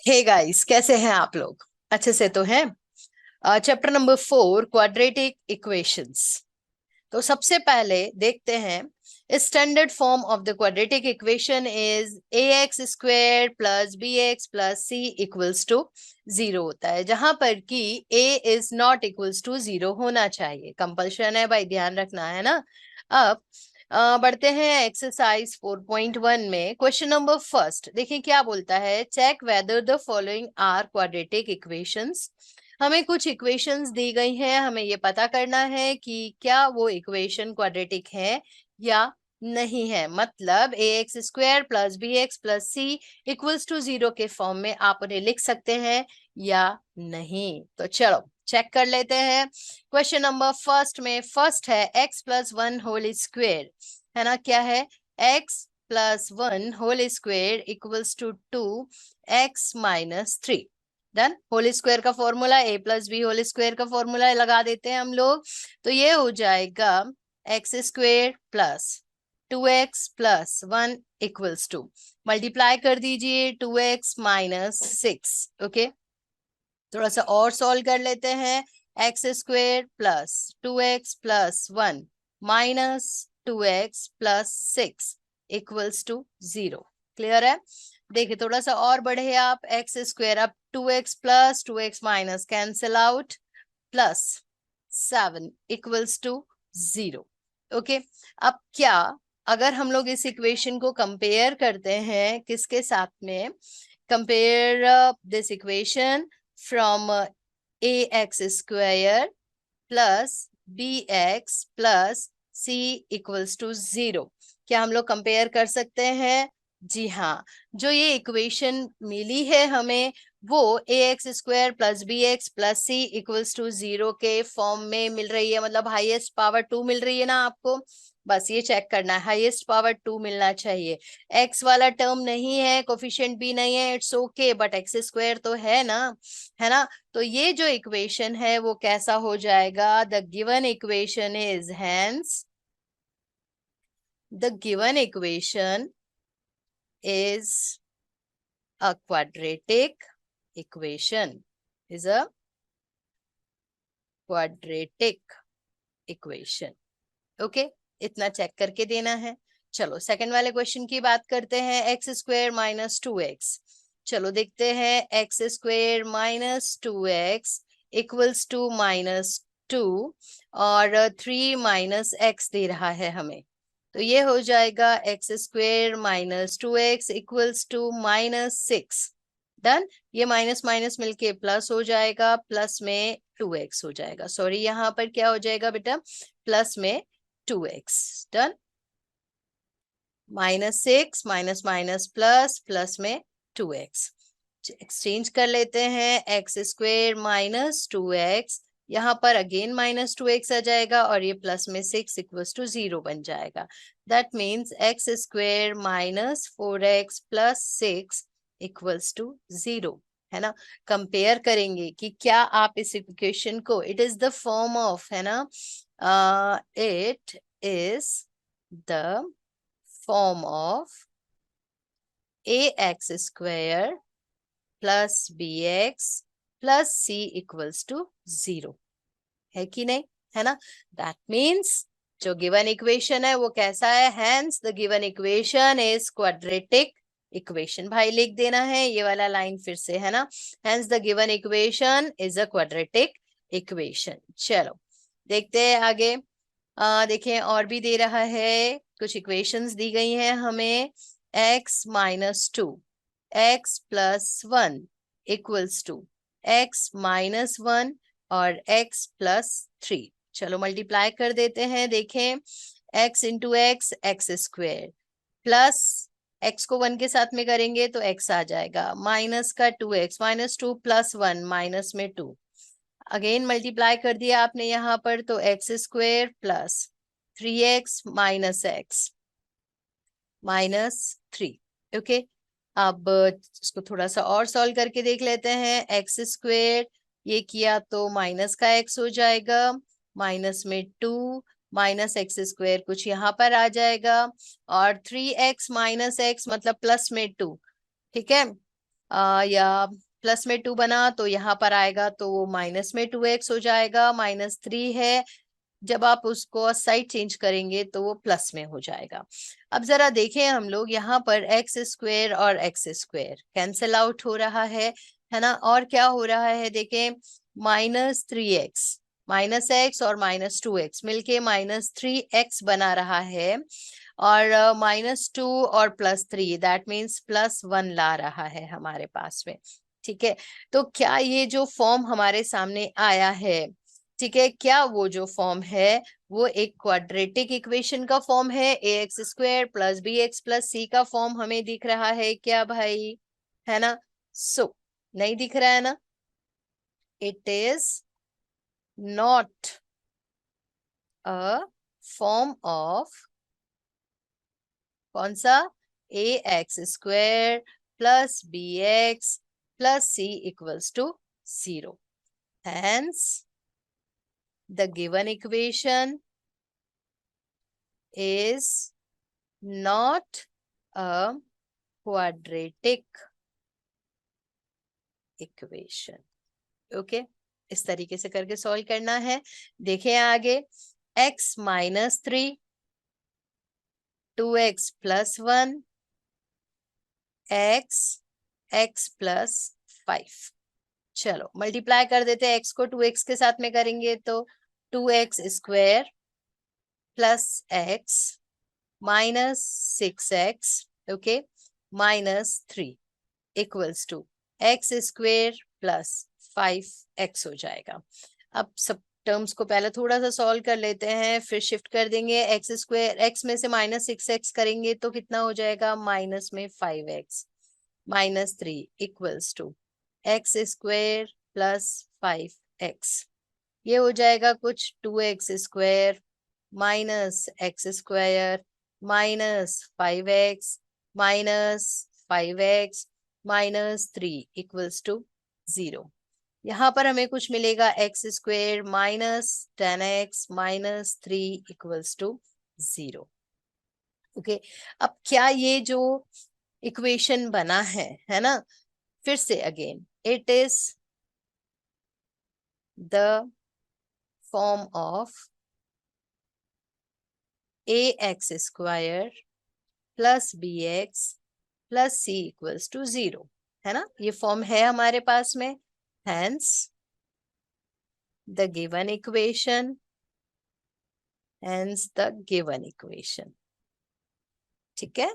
Hey guys, कैसे हैं आप लोग? अच्छे से तो हैं। Chapter number 4, quadratic equations. तो सबसे पहले देखते हैं, standard form of the quadratic equation is A X square plus B x plus C equals to 0 होता है, जहां पर कि A is not equals to 0 होना चाहिए। कंपल्शन है भाई, ध्यान रखना है ना। अब बढ़ते हैं एक्सरसाइज 4.1 में। क्वेश्चन नंबर फर्स्ट देखिए क्या बोलता है। Check whether the following are quadratic equations. हमें कुछ इक्वेशंस दी गई हैं, हमें ये पता करना है कि क्या वो इक्वेशन क्वाड्रेटिक है या नहीं है। मतलब a x square plus B x plus C equals to 0 के फॉर्म में आप उन्हें लिख सकते हैं या नहीं। तो चलो चेक कर लेते हैं। क्वेश्चन नंबर फर्स्ट में फर्स्ट है x plus one whole square, है ना। क्या है? X plus one whole square equals to 2x-3। Done. Whole square का formula a plus b whole square का फॉर्मूला लगा देते हैं हम लोग। तो ये हो जाएगा x square plus 2x plus 1 equals to, multiply कर दीजिए 2x-6। ओके, थोड़ा सा और सॉल्व कर लेते हैं। X square plus 2x plus 1 minus 2x plus 6 equals to 0। Clear है? देखिए थोड़ा सा और बढ़े आप। एक्स स्क्वेयर, अब 2x plus 2x minus cancel out, plus 7 equals to 0। Okay, अब क्या अगर हम लोग इस इक्वेशन को कंपेयर करते हैं किसके साथ में? Compare this equation from a x square plus B x plus C equals to 0। क्या हम लोग कंपेयर कर सकते हैं? जी हाँ। जो ये इक्वेशन मिली है हमें, वो a x square plus B x plus C equals to 0 के फॉर्म में मिल रही है। मतलब हाईएस्ट पावर 2 मिल रही है ना आपको। बस ये चेक करना है, हाईएस्ट पावर 2 मिलना चाहिए। एक्स वाला टर्म नहीं है, कोफिशिएंट भी नहीं है, it's okay, but x square तो है ना, है ना। तो ये जो इक्वेशन है वो कैसा हो जाएगा? The given equation is hence the given equation is a quadratic equation, is a quadratic equation. Okay, इतना चेक करके देना है। चलो सेकंड वाले क्वेश्चन की बात करते हैं। X square minus 2x। चलो देखते हैं। X square minus 2x equals to -2 और 3 माइनस एक्स दे रहा है हमें। तो ये हो जाएगा x square minus 2x equals to -6। Done. ये माइनस माइनस मिलके प्लस हो जाएगा, प्लस में 2x हो जाएगा। सॉरी, यहाँ पर क्या हो जाएगा बेटा? प्लस में 2x। Done. -6 minus minus plus, plus में 2x। एक्सचेंज कर लेते हैं। एक्स स्क्वेयर माइनस 2x, यहाँ पर अगेन -2x आ जाएगा और ये प्लस में 6 इक्वल्स टू 0 बन जाएगा। That means x square minus 4x plus 6 equals to 0, है ना। कंपेयर करेंगे कि क्या आप इस इक्वेशन को, it is the form of, है ना, it is the form of ax square plus bx plus c equals to 0, है कि नहीं? है ना। दैट मीन्स जो गिवन इक्वेशन है वो कैसा है? Hence the given equation is quadratic equation. भाई लिख देना है ये वाला लाइन फिर से, है ना। Hence the given equation is a quadratic equation. चलो देखते हैं आगे। देखें और भी दे रहा है, कुछ इक्वेशंस दी गई हैं हमें। x minus 2, x plus 1 equals to x minus 1 और x प्लस 3। चलो मल्टीप्लाई कर देते हैं। देखें, x into x x square, plus x को 1 के साथ में करेंगे तो x आ जाएगा, माइनस का 2x, -2 प्लस 1 माइनस में 2। अगेन मल्टीप्लाई कर दिया आपने यहाँ पर, तो x square plus 3x minus x minus 3। Okay, अब इसको थोड़ा सा और सॉल्व करके देख लेते हैं। एक्स स्क्वेयर ये किया तो माइनस का x हो जाएगा, माइनस में 2 माइनस एक्स स्क्वेयर कुछ यहाँ पर आ जाएगा, और 3x माइनस एक्स मतलब प्लस में 2। ठीक है, या प्लस में 2 बना तो यहाँ पर आएगा तो वो माइनस में 2x हो जाएगा, -3 है। जब आप उसको साइड चेंज करेंगे तो वो प्लस में हो जाएगा। अब जरा देखें हम लोग, यहाँ पर एक्स स्क्वेयर और एक्स स्क्वेयर कैंसिल आउट हो रहा है ना। और क्या हो रहा है देखें, -3x, -x और -2x मिलके -3x बना रहा है, और -2 और +3 दैट मीन्स +1 ला रहा है हमारे पास में। ठीक है, तो क्या ये जो फॉर्म हमारे सामने आया है, ठीक है, क्या वो जो फॉर्म है वो एक क्वाड्रेटिक इक्वेशन का फॉर्म है? ax² + bx + c का फॉर्म हमें दिख रहा है क्या भाई? है ना? सो नहीं दिख रहा है ना? It is not a form of कौन सा? ax² + bx + c = 0. Hence, the given equation is not a quadratic equation. Okay, इस तरीके से करके सॉल्व करना है। देखें आगे, x -3, 2x + 1, x + 5। चलो मल्टीप्लाई कर देते हैं, x को 2x के साथ में करेंगे तो 2x² + x -6x, okay, -3 = x² + 5x हो जाएगा। अब सब टर्म्स को पहले थोड़ा सा सॉल्व कर लेते हैं, फिर शिफ्ट कर देंगे। x में से -6x करेंगे तो कितना हो जाएगा? माइनस में 5x, -3 = x² + 5x। ये हो जाएगा कुछ 2x² - x² -5x -5x -3 = 0। यहाँ पर हमें कुछ मिलेगा x² - 10x -3 = 0। ओके, अब क्या ये जो इक्वेशन बना है ना, फिर से again, it is the form of ax² + bx + c = 0, है ना? ये फॉर्म है हमारे पास में। Hence, the given equation, ठीक है।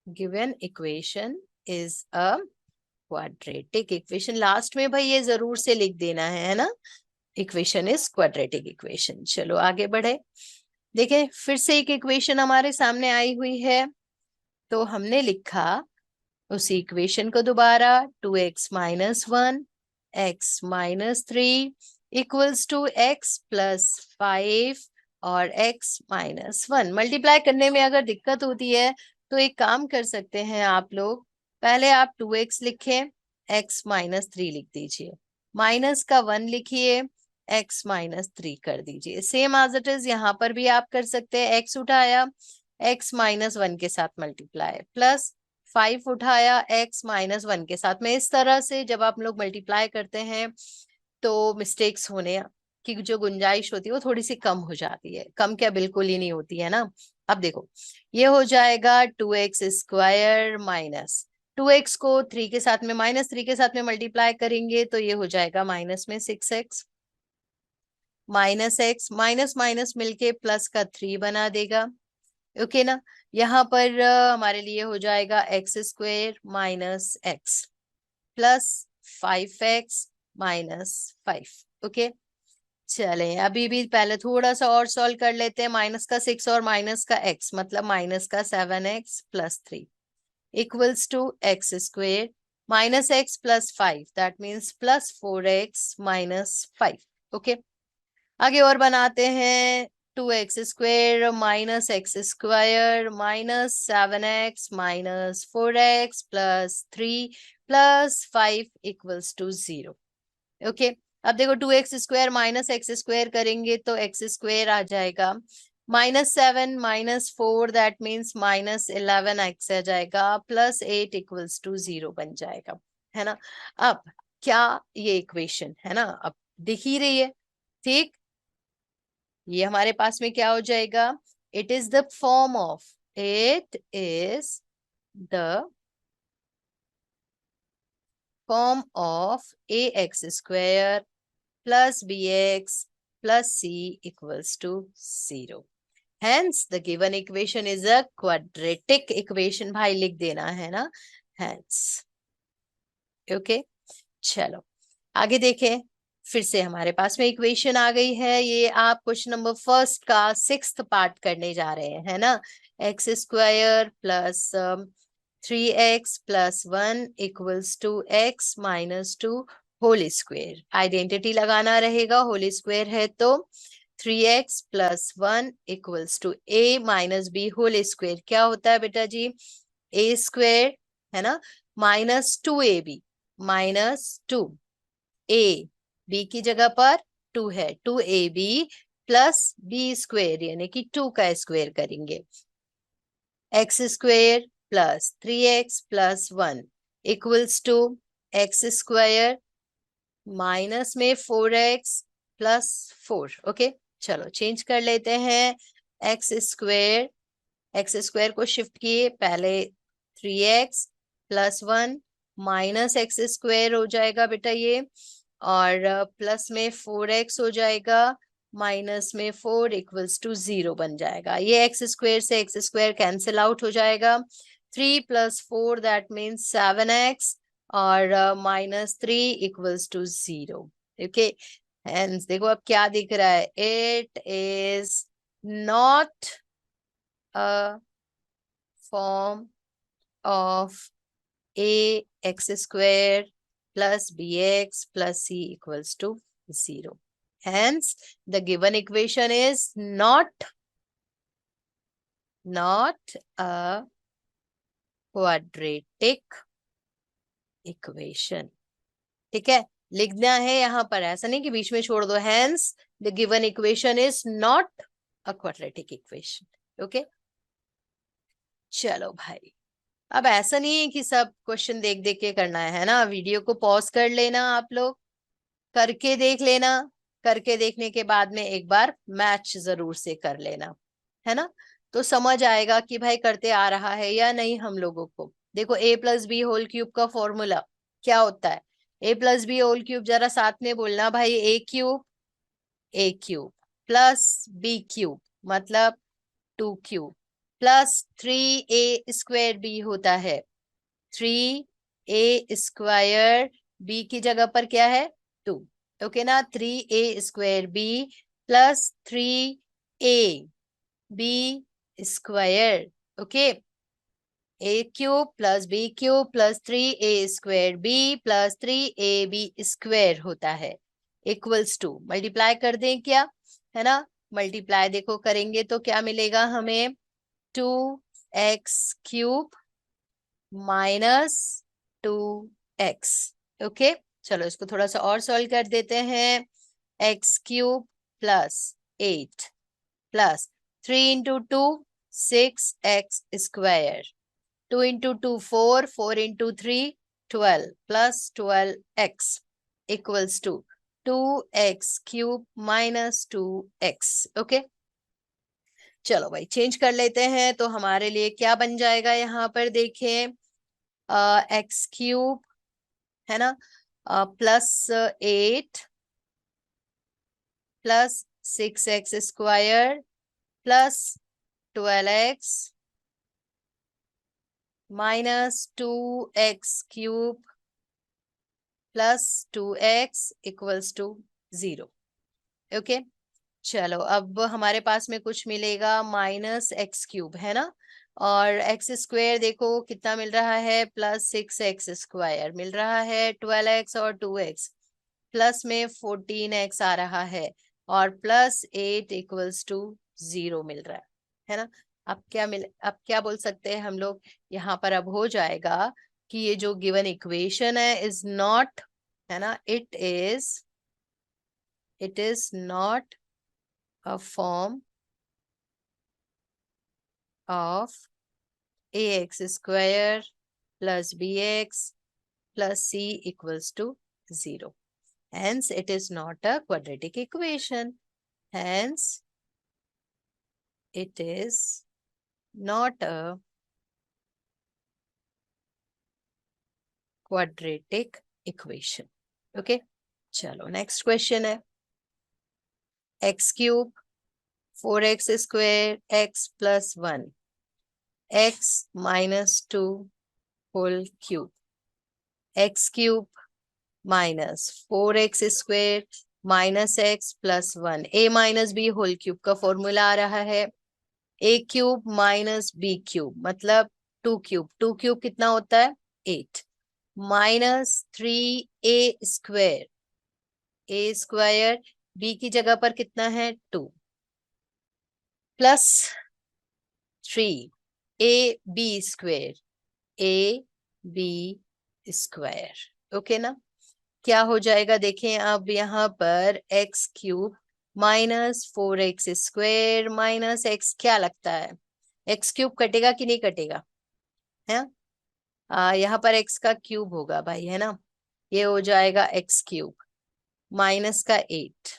Given equation is a quadratic equation. Last में भाई ये जरूर से लिख देना है ना, इक्वेशन इज क्वाड्रेटिक इक्वेशन। चलो आगे बढ़े, देखें फिर से एक इक्वेशन हमारे सामने आई हुई है, तो हमने लिखा उसी इक्वेशन को दोबारा, 2x - 1 x -3 = x + 5 और x -1। मल्टीप्लाई करने में अगर दिक्कत होती है तो एक काम कर सकते हैं आप लोग, पहले आप 2x लिखें, x -3 लिख दीजिए, माइनस का 1 लिखिए, x -3 कर दीजिए। सेम एज इट इज यहाँ पर भी आप कर सकते हैं, x उठाया, x -1 के साथ मल्टीप्लाई, प्लस 5 उठाया, x -1 के साथ में। इस तरह से जब आप लोग मल्टीप्लाई करते हैं तो मिस्टेक्स होने की जो गुंजाइश होती है वो थोड़ी सी कम हो जाती है, कम क्या बिल्कुल ही नहीं होती है ना। अब देखो ये हो जाएगा 2x² माइनस 2x को 3 के साथ में -3 के साथ में मल्टीप्लाई करेंगे तो ये हो जाएगा माइनस में 6x, -x माइनस माइनस मिलके प्लस का 3 बना देगा। ओके ना, यहाँ पर हमारे लिए हो जाएगा x² - x + 5x - 5। ओके, चले अभी भी पहले थोड़ा सा और सॉल्व कर लेते हैं। माइनस का 6 और माइनस का x मतलब माइनस का 7x + 3 = x² - x + 5 that means +4x - 5। Okay, आगे और बनाते हैं, 2x² - x² -7x - 4x + 3 + 5 = 0। Okay, अब देखो 2x² - x² करेंगे तो x² आ जाएगा, -7 -4 दैट मीन्स -11x आ जाएगा, +8 इक्वल्स टू 0 बन जाएगा, है ना। अब क्या ये इक्वेशन है ना, अब दिख ही रही है, ठीक। ये हमारे पास में क्या हो जाएगा, it is the form of, it is the form of ax² plus bx plus c equals to 0. Hence the given equation is a quadratic equation. भाई लिख देना है ना, hence. ओके चलो आगे देखें, फिर से हमारे पास में इक्वेशन आ गई है। ये आप क्वेश्चन नंबर फर्स्ट का 6th पार्ट करने जा रहे हैं, है ना। x² plus 3x plus 1 equals to x minus 2 whole square. Identity लगाना रहेगा, होल स्क्वेयर है तो 3x plus 1 equals to a minus b whole square. क्या होता है बेटा जी, a स्क्वेयर है ना, -2ab -2 a, b की जगह पर 2 है, 2ab प्लस b स्क्वेयर यानी कि 2 का स्क्वेयर करेंगे, x² plus 3x plus 1 equals to x² minus में 4x प्लस 4। ओके चलो चेंज कर लेते हैं, x² को शिफ्ट किए, पहले 3x प्लस 1 माइनस x² हो जाएगा बेटा ये, और प्लस में 4x हो जाएगा, माइनस में 4 इक्वल्स टू 0 बन जाएगा। ये x² से x² कैंसिल आउट हो जाएगा, 3 प्लस 4 दैट मीन्स 7x और -3 इक्वल्स टू 0। ओके हेंस देखो अब क्या दिख रहा है, it is not a form of ax² plus bx plus c equals to 0. Hence, the given equation is not a quadratic equation. ठीक है, लिखना है यहाँ पर, ऐसा नहीं कि बीच में छोड़ दो। Hence, the given equation is not a quadratic equation. Okay? चलो भाई, अब ऐसा नहीं है कि सब क्वेश्चन देख देख के करना है ना, वीडियो को पॉज कर लेना, आप लोग करके देख लेना, करके देखने के बाद में एक बार मैच जरूर से कर लेना, है ना, तो समझ आएगा कि भाई करते आ रहा है या नहीं हम लोगों को। देखो a plus b whole cube का फॉर्मूला क्या होता है, a plus b whole cube, जरा साथ में बोलना भाई, a cube plus b cube मतलब 2 क्यूब प्लस 3a² b होता है, 3a² b की जगह पर क्या है 2। ओके ना, 3a² b plus 3ab okay, a cube plus b cube plus 3a² b plus 3ab² होता है, इक्वल्स टू, मल्टीप्लाई कर दें क्या, है ना, मल्टीप्लाई देखो करेंगे तो क्या मिलेगा हमें, 2x³ माइनस 2x। ओके चलो इसको थोड़ा सा और सॉल्व कर देते हैं, x³ plus 8 plus 3 into 2 6x², 2 into 2 4, 4 into 3 12 plus 12x equals to 2x³ minus 2x। Okay चलो भाई चेंज कर लेते हैं, तो हमारे लिए क्या बन जाएगा यहाँ पर देखें, x³ है ना, plus 8 plus 6x² plus 12x minus 2x³ plus 2x equals to 0। Okay चलो अब हमारे पास में कुछ मिलेगा -x³ है ना, और x² देखो कितना मिल रहा है, प्लस 6x² मिल रहा है, 12x और 2x प्लस में 14x आ रहा है, और प्लस 8 इक्वल्स टू 0 मिल रहा है ना। अब क्या बोल सकते हैं हम लोग, यहाँ पर अब हो जाएगा कि ये जो गिवन इक्वेशन है इज नॉट, है ना, it is not a form of ax square plus bx plus c equals to 0. Hence, it is not a quadratic equation. Hence, it is not a quadratic equation. Okay. चलो next question है x cube 4x square x plus 1 x minus 2 whole cube x cube minus 4x square minus x plus 1 a minus b whole cube का formula आ रहा है a cube minus b cube मतलब 2 cube कितना होता है 8 minus 3a square b की जगह पर कितना है 2 प्लस 3ab स्क्वायर ओके ना क्या हो जाएगा देखें अब यहाँ पर x cube minus 4x square minus x क्या लगता है x क्यूब कटेगा कि नहीं कटेगा है यहाँ पर x का क्यूब होगा भाई है ना ये हो जाएगा x क्यूब माइनस का 8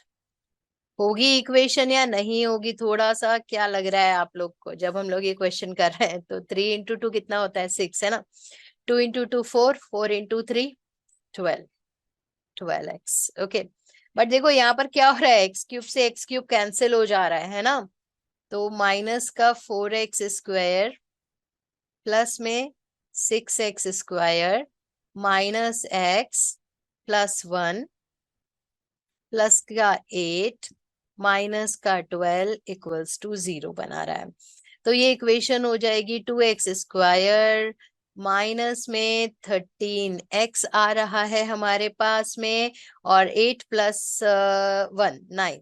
होगी इक्वेशन या नहीं होगी थोड़ा सा क्या लग रहा है आप लोग को जब हम लोग ये क्वेश्चन कर रहे हैं तो 3 इंटू 2 कितना होता है 6 है ना 2 into 2 4 into 3 12x okay but देखो यहाँ पर क्या हो रहा है x क्यूब से x क्यूब कैंसिल हो जा रहा है ना तो माइनस का 4x स्क्वायर प्लस में 6x square minus x plus 1 plus का 8 माइनस का 12 इक्वल्स टू 0 बना रहा है तो ये इक्वेशन हो जाएगी 2x स्क्वायर माइनस में 13x आ रहा है हमारे पास में और 8 प्लस 1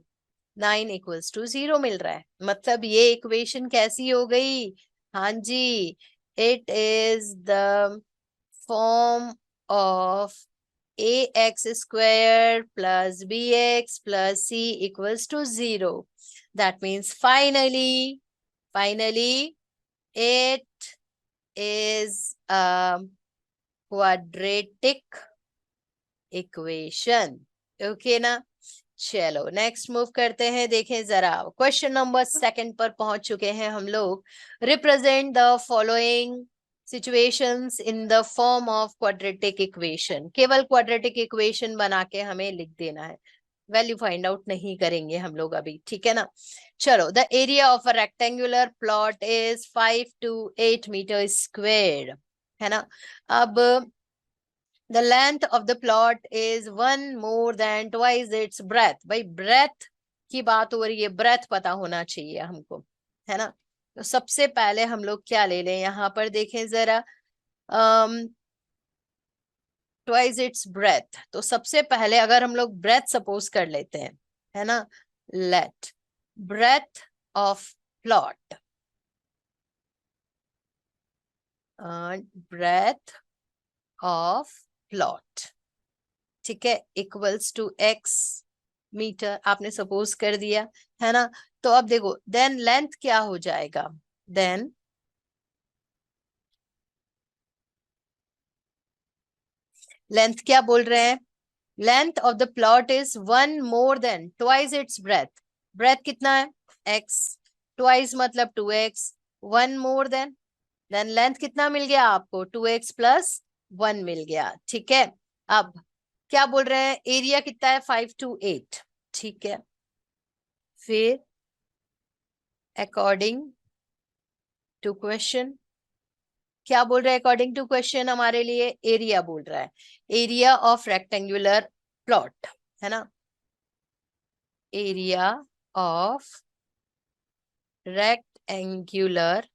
9 इक्वल्स टू 0 मिल रहा है मतलब ये इक्वेशन कैसी हो गई हाँ जी it is the form of ax square plus bx plus c equals to 0. That means finally it is a quadratic equation. Okay ना चलो नेक्स्ट मूव करते हैं देखें जरा क्वेश्चन नंबर 2 पर पहुंच चुके हैं हम लोग represent the following situations in the form of quadratic equation केवल quadratic equation बना के हमें लिख देना है वैल्यू फाइंड आउट नहीं करेंगे हम लोग अभी ठीक है ना चलो the area of a rectangular plot is 5 to 8 metre square है ना अब the length of the plot is 1 more than twice its breadth भाई breadth की बात हो रही है breadth पता होना चाहिए हमको है ना तो सबसे पहले हम लोग क्या ले लें यहाँ पर देखें जरा ट्वाइस इट्स ब्रेथ तो सबसे पहले अगर हम लोग ब्रेथ सपोज कर लेते हैं है ना let breadth of plot breadth of plot ठीक है इक्वल्स टू x मीटर आपने सपोज कर दिया है ना तो अब देखो देन लेंथ क्या हो जाएगा देन लेंथ क्या बोल रहे हैं length of the plot is 1 more than twice its breadth breadth कितना है x twice मतलब 2x 1 more than then length कितना मिल गया आपको 2x plus 1 मिल गया ठीक है अब क्या बोल रहे हैं एरिया कितना है 5 to 8 ठीक है फिर अकॉर्डिंग टू क्वेश्चन क्या बोल रहा है अकॉर्डिंग टू क्वेश्चन हमारे लिए एरिया बोल रहा है एरिया ऑफ रेक्टेंगुलर प्लॉट है ना area of rectangular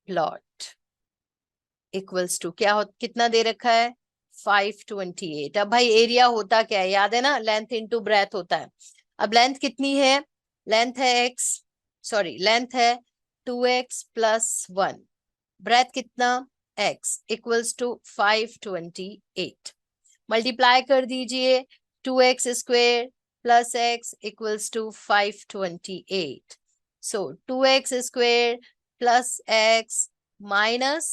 plot equals to क्या कितना दे रखा है 528 अब भाई एरिया होता क्या है याद है ना लेंथ इनटू ब्रेथ होता है अब लेंथ कितनी है लेंथ है x सॉरी लेंथ है 2x plus 1 ब्रेथ कितना x इक्वल्स टू 528 मल्टीप्लाई कर दीजिए 2x square plus x equals to 528 so 2x square plus x minus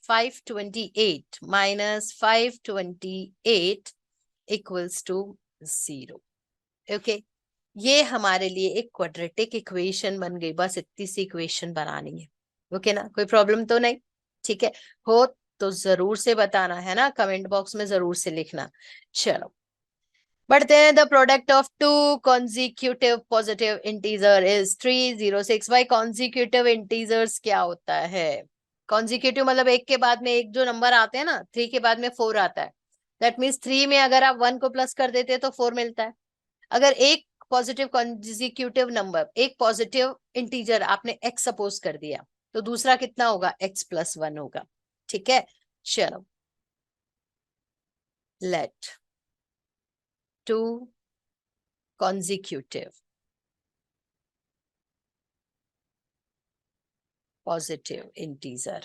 528 equals to 0। Okay, ये हमारे लिए एक क्वाड्रेटिक इक्वेशन बन गई। बस इतनी सी इक्वेशन बनानी है। ओके ना, कोई प्रॉब्लम तो नहीं? ठीक है, हो तो जरूर से बताना है ना, कमेंट बॉक्स में जरूर से लिखना। चलो बढ़ते हैं। The product of two consecutive positive integer is 306। भाई कॉन्जिक्यूटिव इंटीजर्स क्या होता है? कॉन्जिक्यूटिव मतलब एक के बाद में एक जो नंबर आते हैं ना, 3 के बाद में 4 आता है। दैट मीन्स 3 में अगर आप 1 को प्लस कर देते हैं तो 4 मिलता है। अगर एक पॉजिटिव कॉन्जिक्यूटिव नंबर, एक पॉजिटिव इंटीजर आपने x सपोज कर दिया, तो दूसरा कितना होगा? x+1 होगा। ठीक है, चलो let two consecutive positive integer,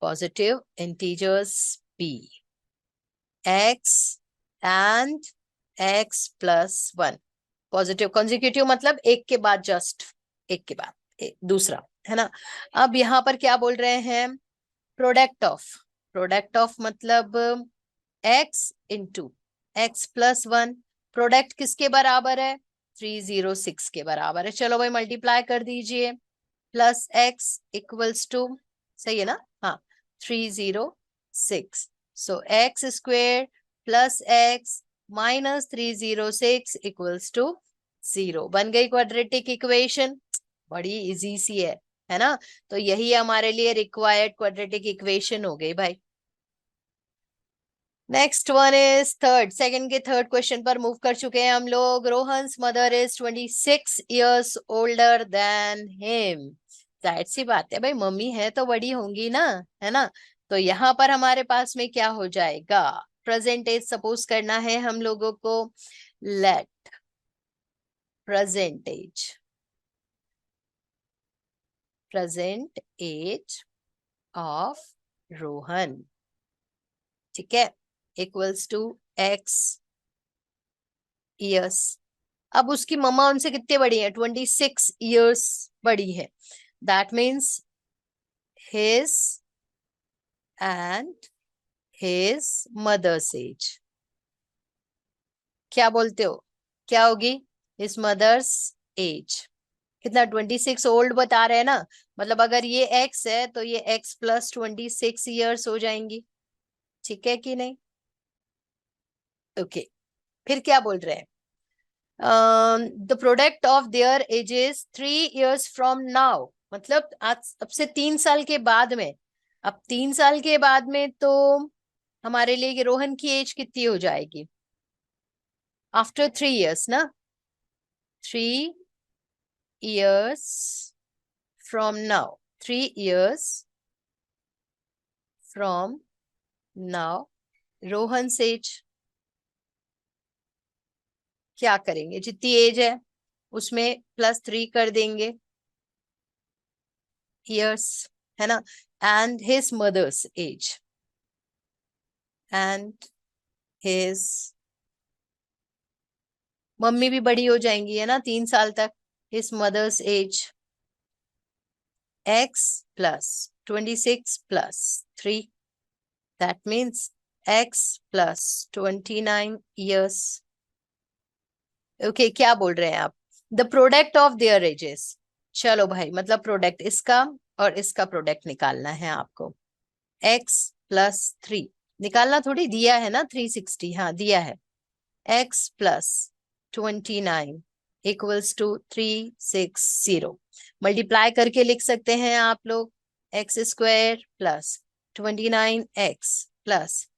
positive integers b, x and x+1। Positive consecutive मतलब एक के बाद जस्ट एक के बाद दूसरा, है ना। अब यहाँ पर क्या बोल रहे हैं? प्रोडक्ट ऑफ मतलब x इंटू x+1। प्रोडक्ट किसके बराबर है? 306 के बराबर है। चलो भाई मल्टीप्लाई कर दीजिए। प्लस एक्स इक्वल्स टू, सही है ना? हाँ, 306। So x square plus x minus 306 equals to 0। बन गई क्वाड्रेटिक इक्वेशन। बड़ी इजी सी है ना। तो यही हमारे लिए रिक्वायर्ड क्वाड्रेटिक इक्वेशन हो गई भाई। Next one is third, second के थर्ड क्वेश्चन पर मूव कर चुके हैं हम लोग। Rohan's mother is 26 years older than him. जाहिर सी बात है भाई, मम्मी है तो बड़ी होंगी ना, है ना। तो यहाँ पर हमारे पास में क्या हो जाएगा? प्रेजेंट एज सपोज करना है हम लोगों को। Let present age of Rohan, ठीक है, इक्वल्स टू x years। अब उसकी मम्मा उनसे कितने बड़ी है? 26 years बड़ी है। That means his and his mother's age, क्या बोलते हो? क्या होगी? हिज मदर्स एज कितना? 26 ओल्ड बता रहे हैं ना, मतलब अगर ये x है तो ये x+26 years हो जाएंगी। ठीक है कि नहीं? ओके, फिर क्या बोल रहे हैं? The product of their edges 3 years from now, मतलब आज अब से 3 साल के बाद में। अब 3 साल के बाद में तो हमारे लिए रोहन की एज कितनी हो जाएगी? आफ्टर 3 years ना, 3 years from now, 3 years from now Rohan age. क्या करेंगे? जितनी एज है उसमें +3 कर देंगे years, है ना। And his mother's age, and his mummy भी बड़ी हो जाएंगी, है ना, 3 साल तक। His mother's age x+26+3, that means x+29 years। Okay, क्या बोल रहे हैं आप? The product of their ages. चलो भाई, मतलब प्रोडक्ट इसका और इसका प्रोडक्ट निकालना है आपको। x+3 निकालना थोड़ी, दिया है ना 360, हाँ दिया है। x+29 equals to 360। मल्टीप्लाई करके लिख सकते हैं आप लोग। x² plus 29x plus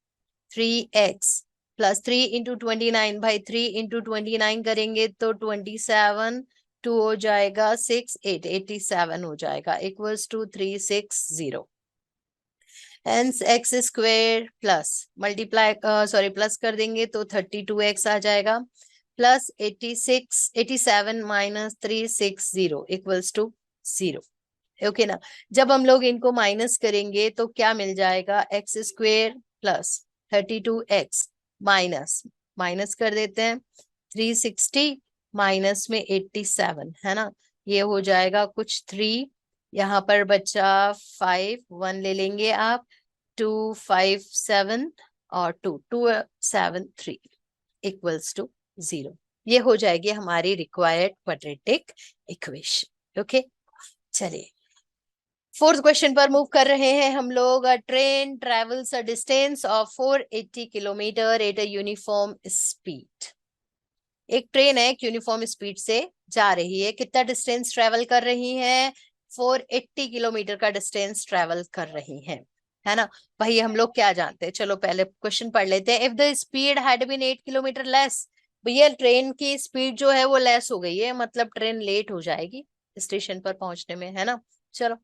3x plus 3 into 29। भाई 3 इंटू 29 करेंगे तो 27, 2 हो जाएगा 6, 8, 87 हो जाएगा, equals to 360। Hence x² plus multiply sorry plus कर देंगे तो 32x आ जाएगा, plus 86, 87 minus 360 equals to 0। Okay ना। जब हम लोग इनको माइनस करेंगे तो क्या मिल जाएगा? x² plus 32x minus minus कर देते हैं, 360 माइनस में 87 है ना, ये हो जाएगा कुछ 3, यहाँ पर बचा 5, 1 ले लेंगे आप, 257 और 273 इक्वल्स टू 0। ये हो जाएगी हमारी रिक्वायर्ड क्वाड्रेटिक इक्वेशन। ओके, चलिए फोर्थ क्वेश्चन पर मूव कर रहे हैं हम लोग। अ train travels a distance of 480 kilometre at a uniform speed. एक ट्रेन है एक यूनिफॉर्म स्पीड से जा रही है, कितना डिस्टेंस ट्रेवल कर रही है, 480 किलोमीटर का डिस्टेंस ट्रेवल कर रही है ना। भाई हम लोग क्या जानते हैं, चलो पहले क्वेश्चन पढ़ लेते हैं। If the speed had been 8 kilometre less, भैया ट्रेन की स्पीड जो है वो लेस हो गई है, मतलब ट्रेन लेट हो जाएगी स्टेशन पर पहुंचने में, है ना। चलो,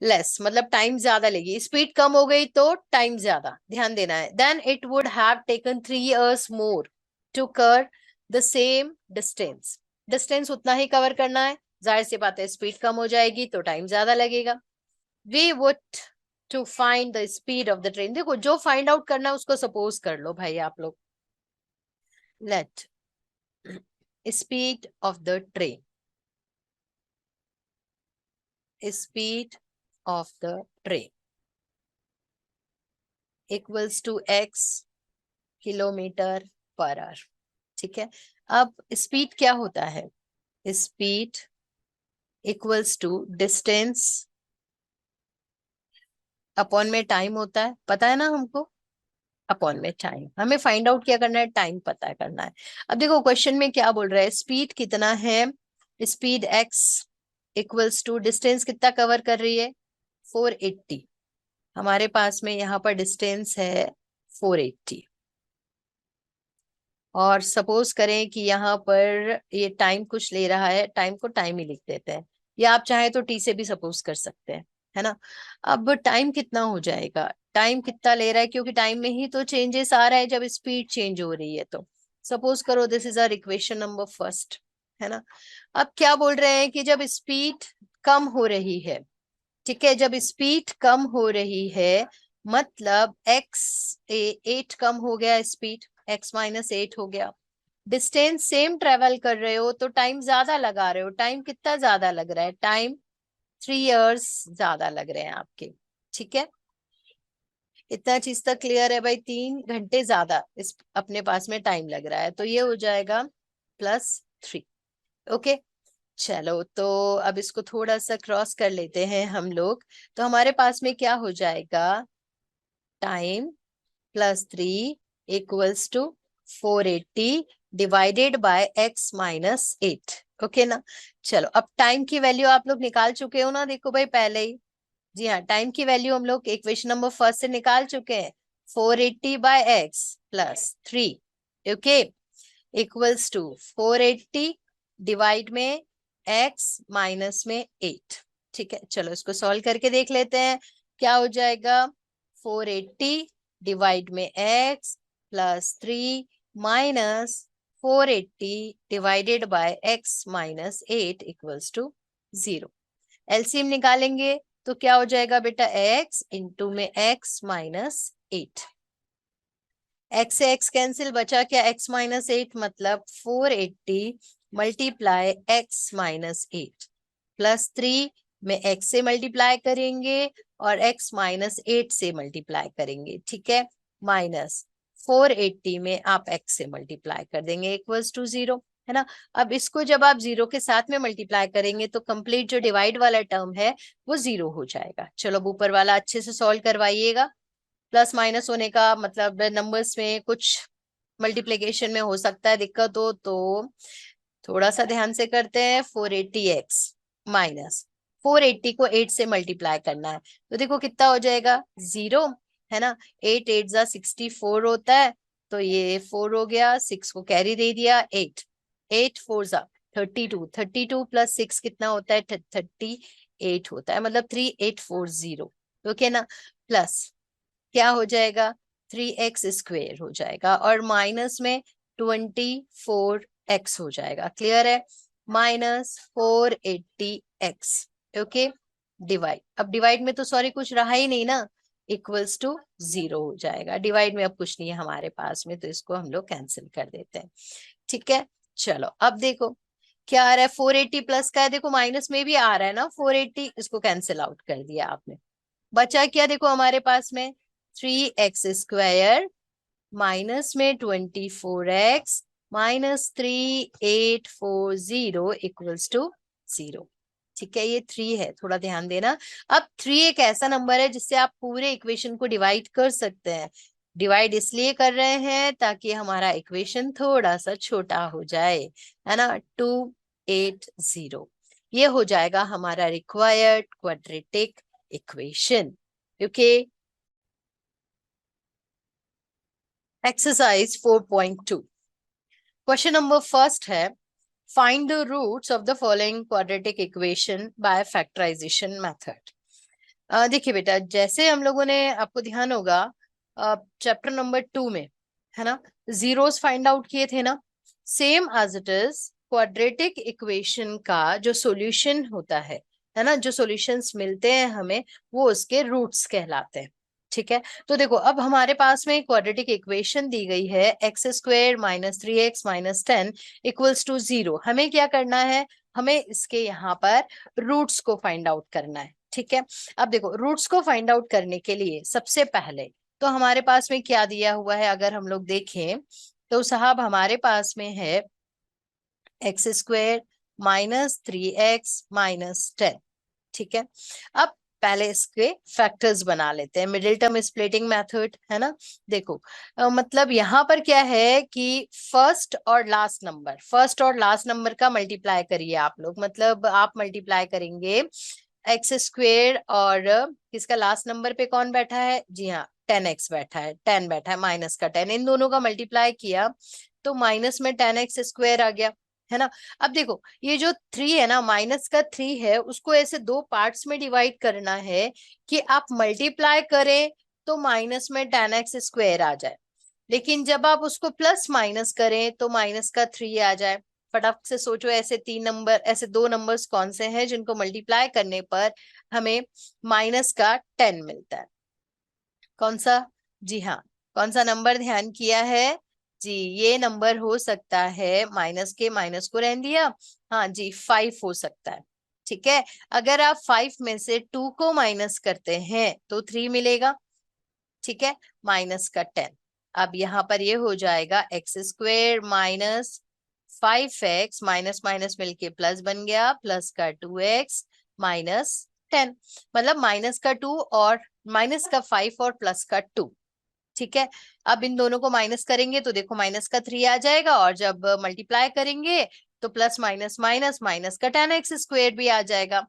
लेस मतलब टाइम ज्यादा लेगी, स्पीड कम हो गई तो टाइम ज्यादा, ध्यान देना है। Then it would have taken 3 years more to cover the same distance. Distance उतना ही कवर करना है, जाहिर सी बात है स्पीड कम हो जाएगी तो टाइम ज्यादा लगेगा। We would to find the speed of the train. देखो जो फाइंड आउट करना है उसको सपोज कर लो भाई आप लोग। Let speed of the train, speed of the train equals to x kilometre per hour. ठीक है, अब स्पीड क्या होता है, speed equals to distance upon में टाइम होता है, पता है ना हमको, अपॉन में टाइम। हमें फाइंड आउट क्या करना है, टाइम पता करना है। अब देखो क्वेश्चन में क्या बोल रहा है, स्पीड कितना है, speed x equals to distance कितना कवर कर रही है 480। हमारे पास में यहाँ पर डिस्टेंस है 480, और सपोज करें कि यहाँ पर ये टाइम कुछ ले रहा है, टाइम को टाइम ही लिख देते हैं, या आप चाहे तो टी से भी सपोज कर सकते हैं, है ना। अब टाइम कितना हो जाएगा, टाइम कितना ले रहा है, क्योंकि टाइम में ही तो चेंजेस आ रहा है जब स्पीड चेंज हो रही है। तो सपोज करो this is our equation number first, है ना। अब क्या बोल रहे हैं कि जब स्पीड कम हो रही है, ठीक है, जब स्पीड कम हो रही है मतलब x 8 कम हो गया, स्पीड x माइनस 8 हो गया, डिस्टेंस सेम ट्रेवल कर रहे हो तो टाइम ज्यादा लगा रहे हो। टाइम कितना ज्यादा लग रहा है, टाइम 3 years ज्यादा लग रहे हैं आपके। ठीक है, इतना चीज तक क्लियर है भाई, 3 घंटे ज्यादा इस अपने पास में टाइम लग रहा है, तो ये हो जाएगा +3। ओके, चलो तो अब इसको थोड़ा सा क्रॉस कर लेते हैं हम लोग। तो हमारे पास में क्या हो जाएगा, time +3 equals to 480 divided by x minus 8। Okay ना। चलो अब टाइम की वैल्यू आप लोग निकाल चुके हो ना, देखो भाई पहले ही। जी हाँ, टाइम की वैल्यू हम लोग इक्वेशन नंबर फर्स्ट से निकाल चुके हैं, 480 by x +3। Okay, equals to 480 divide में x माइनस में 8। ठीक है, चलो इसको सॉल्व करके देख लेते हैं क्या हो जाएगा। 480 डिवाइड में x +3 minus 480 divided by x minus 8 equals to 0। LCM निकालेंगे तो क्या हो जाएगा बेटा, x इंटू में x माइनस 8। x से x कैंसिल, बचा क्या, x माइनस 8 मतलब 480 मल्टीप्लाई x माइनस 8 +3 में x से मल्टीप्लाई करेंगे और x माइनस 8 से मल्टीप्लाई करेंगे। ठीक है, माइनस 480 में आप x से मल्टीप्लाई कर देंगे इक्वल्स टू 0, है ना। अब इसको जब आप 0 के साथ में मल्टीप्लाई करेंगे तो कंप्लीट जो डिवाइड वाला टर्म है वो 0 हो जाएगा। चलो अब ऊपर वाला अच्छे से सॉल्व करवाइएगा। प्लस माइनस होने का मतलब नंबर्स में कुछ मल्टीप्लीकेशन में हो सकता है दिक्कत हो, तो थोड़ा सा ध्यान से करते हैं। 480x माइनस 480 को 8 से मल्टीप्लाई करना है तो देखो कितना हो जाएगा, 0, है ना। 8 8 जा 64 होता है, तो ये 4 हो गया, 6 को कैरी दे दिया, 8 8 4 जा 32, 32 प्लस 6 कितना होता है, 38 होता है, मतलब 3840। ओके ना, प्लस क्या हो जाएगा, 3x² हो जाएगा, और माइनस में 24x हो जाएगा। क्लियर है, -480x। ओके, डिवाइड, अब डिवाइड में तो सॉरी कुछ रहा ही नहीं ना, इक्वल्स टू 0 हो जाएगा। डिवाइड में अब कुछ नहीं है हमारे पास में, तो इसको हम लोग कैंसिल कर देते हैं। ठीक है, चलो अब देखो क्या आ रहा है, 480 प्लस का है, देखो माइनस में भी आ रहा है ना 480, इसको कैंसिल आउट कर दिया आपने। बचा क्या, देखो हमारे पास में 3x² माइनस में 24x माइनस 3840 इक्वल्स टू 0। ठीक है, ये 3 है, थोड़ा ध्यान देना। अब 3 एक ऐसा नंबर है जिससे आप पूरे इक्वेशन को डिवाइड कर सकते हैं। डिवाइड इसलिए कर रहे हैं ताकि हमारा इक्वेशन थोड़ा सा छोटा हो जाए, है ना। 280 ये हो जाएगा हमारा required quadratic equation. Okay, exercise 4.2 question number first है, find the roots of the following quadratic equation by factorization method. देखिए बेटा, जैसे हम लोगों ने, आपको ध्यान होगा चैप्टर नंबर 2 में, है ना, जीरोस फाइंड आउट किए थे ना, same as it is quadratic equation का जो सॉल्यूशन होता है ना, जो सॉल्यूशंस मिलते हैं हमें, वो उसके रूट्स कहलाते हैं। ठीक है, तो देखो अब हमारे पास में क्वाड्रेटिक इक्वेशन दी गई है, x² minus 3x minus 10 equals to 0। हमें क्या करना है, हमें इसके यहाँ पर रूट्स को फाइंड आउट करना है। ठीक है, अब देखो रूट्स को फाइंड आउट करने के लिए सबसे पहले तो हमारे पास में क्या दिया हुआ है, अगर हम लोग देखें तो साहब हमारे पास में है x² माइनस 3x माइनस 10। ठीक है, अब पहले इसके फैक्टर्स बना लेते हैं, मिडिल टर्म स्प्लिटिंग मेथड, है ना। देखो मतलब यहाँ पर क्या है कि फर्स्ट और लास्ट नंबर का मल्टीप्लाई करिए आप लोग, मतलब आप मल्टीप्लाई करेंगे x² और किसका लास्ट नंबर पे कौन बैठा है, जी हाँ 10x बैठा है, 10 बैठा है, माइनस का 10, इन दोनों का मल्टीप्लाई किया तो माइनस में 10x² आ गया, है ना। अब देखो ये जो 3 है ना, माइनस का 3 है, उसको ऐसे दो पार्ट्स में डिवाइड करना है कि आप मल्टीप्लाई करें तो माइनस में 10x² आ जाए, लेकिन जब आप उसको प्लस माइनस करें तो माइनस का 3 आ जाए। फटाफट से सोचो, ऐसे 3 नंबर, ऐसे 2 नंबर्स कौन से हैं जिनको मल्टीप्लाई करने पर हमें माइनस का 10 मिलता है। कौन सा, जी हाँ, कौन सा नंबर ध्यान किया है जी, ये नंबर हो सकता है, माइनस के माइनस को रहने दिया, हाँ जी 5 हो सकता है। ठीक है, अगर आप 5 में से 2 को माइनस करते हैं तो 3 मिलेगा। ठीक है, माइनस का 10, अब यहाँ पर ये हो जाएगा x² minus 5x minus minus मिलके प्लस बन गया, प्लस का 2x माइनस 10, मतलब माइनस का 2 और माइनस का 5 और प्लस का 2। ठीक है, अब इन दोनों को माइनस करेंगे तो देखो माइनस का 3 आ जाएगा, और जब मल्टीप्लाई करेंगे तो प्लस माइनस माइनस माइनस का 10x² भी आ जाएगा।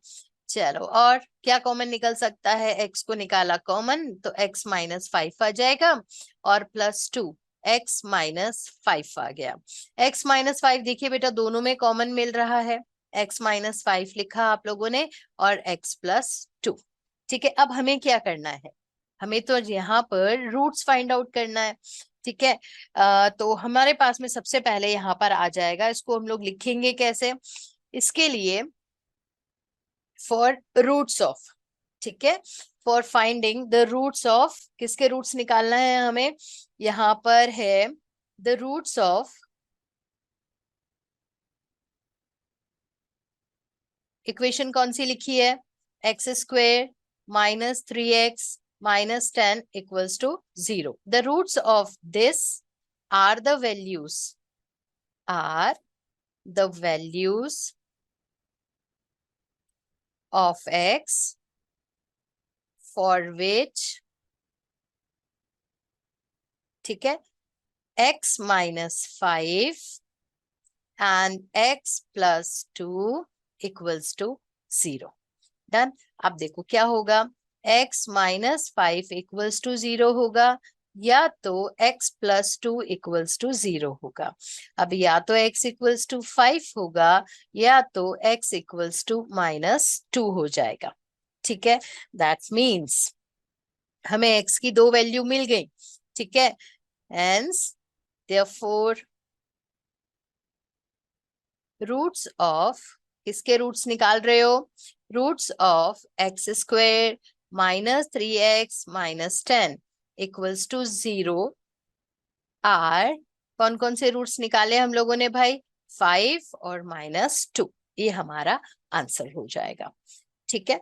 चलो, और क्या कॉमन निकल सकता है, x को निकाला कॉमन तो x माइनस 5 आ जाएगा, और प्लस 2 x माइनस 5 आ गया। x माइनस 5 देखिए बेटा दोनों में कॉमन मिल रहा है, x माइनस 5 लिखा आप लोगों ने, और x प्लस 2। ठीक है, अब हमें क्या करना है, हमें तो यहाँ पर रूट्स फाइंड आउट करना है। ठीक है, तो हमारे पास में सबसे पहले यहाँ पर आ जाएगा, इसको हम लोग लिखेंगे कैसे, इसके लिए फॉर रूट्स ऑफ, ठीक है, for finding the roots of, किसके रूट्स निकालना है हमें, यहाँ पर है द रूट्स ऑफ इक्वेशन कौन सी लिखी है, x² minus 3x minus 10 equals to 0। The roots of this are the values of x for which, ठीक है, x minus 5 and x plus 2 equals to 0। Done, अब देखो क्या होगा, x माइनस 5 इक्वल्स टू 0 होगा, या तो x प्लस 2 इक्वल्स टू 0 होगा। अब या तो x इक्वल्स टू 5 होगा, या तो x इक्वल्स टू माइनस 2 हो जाएगा। ठीक है, दैट मीन्स हमें x की दो वैल्यू मिल गई। ठीक है, हेंस देयरफॉर रूट्स ऑफ, किसके रूट्स निकाल रहे हो, roots of x² -3x - 10 equals to 0 are, कौन कौन से रूट्स निकाले हम लोगों ने भाई, 5 और -2, ये हमारा आंसर हो जाएगा। ठीक है,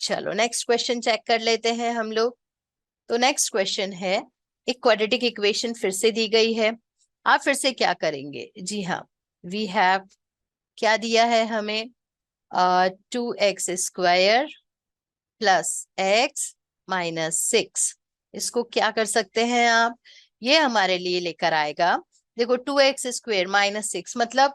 चलो नेक्स्ट क्वेश्चन चेक कर लेते हैं हम लोग। तो नेक्स्ट क्वेश्चन है, एक क्वाड्रेटिक इक्वेशन फिर से दी गई है। आप फिर से क्या करेंगे, जी हाँ, वी हैव क्या दिया है हमें, 2x² + x - 6। इसको क्या कर सकते हैं आप, ये हमारे लिए लेकर आएगा, देखो 2x² - 6 मतलब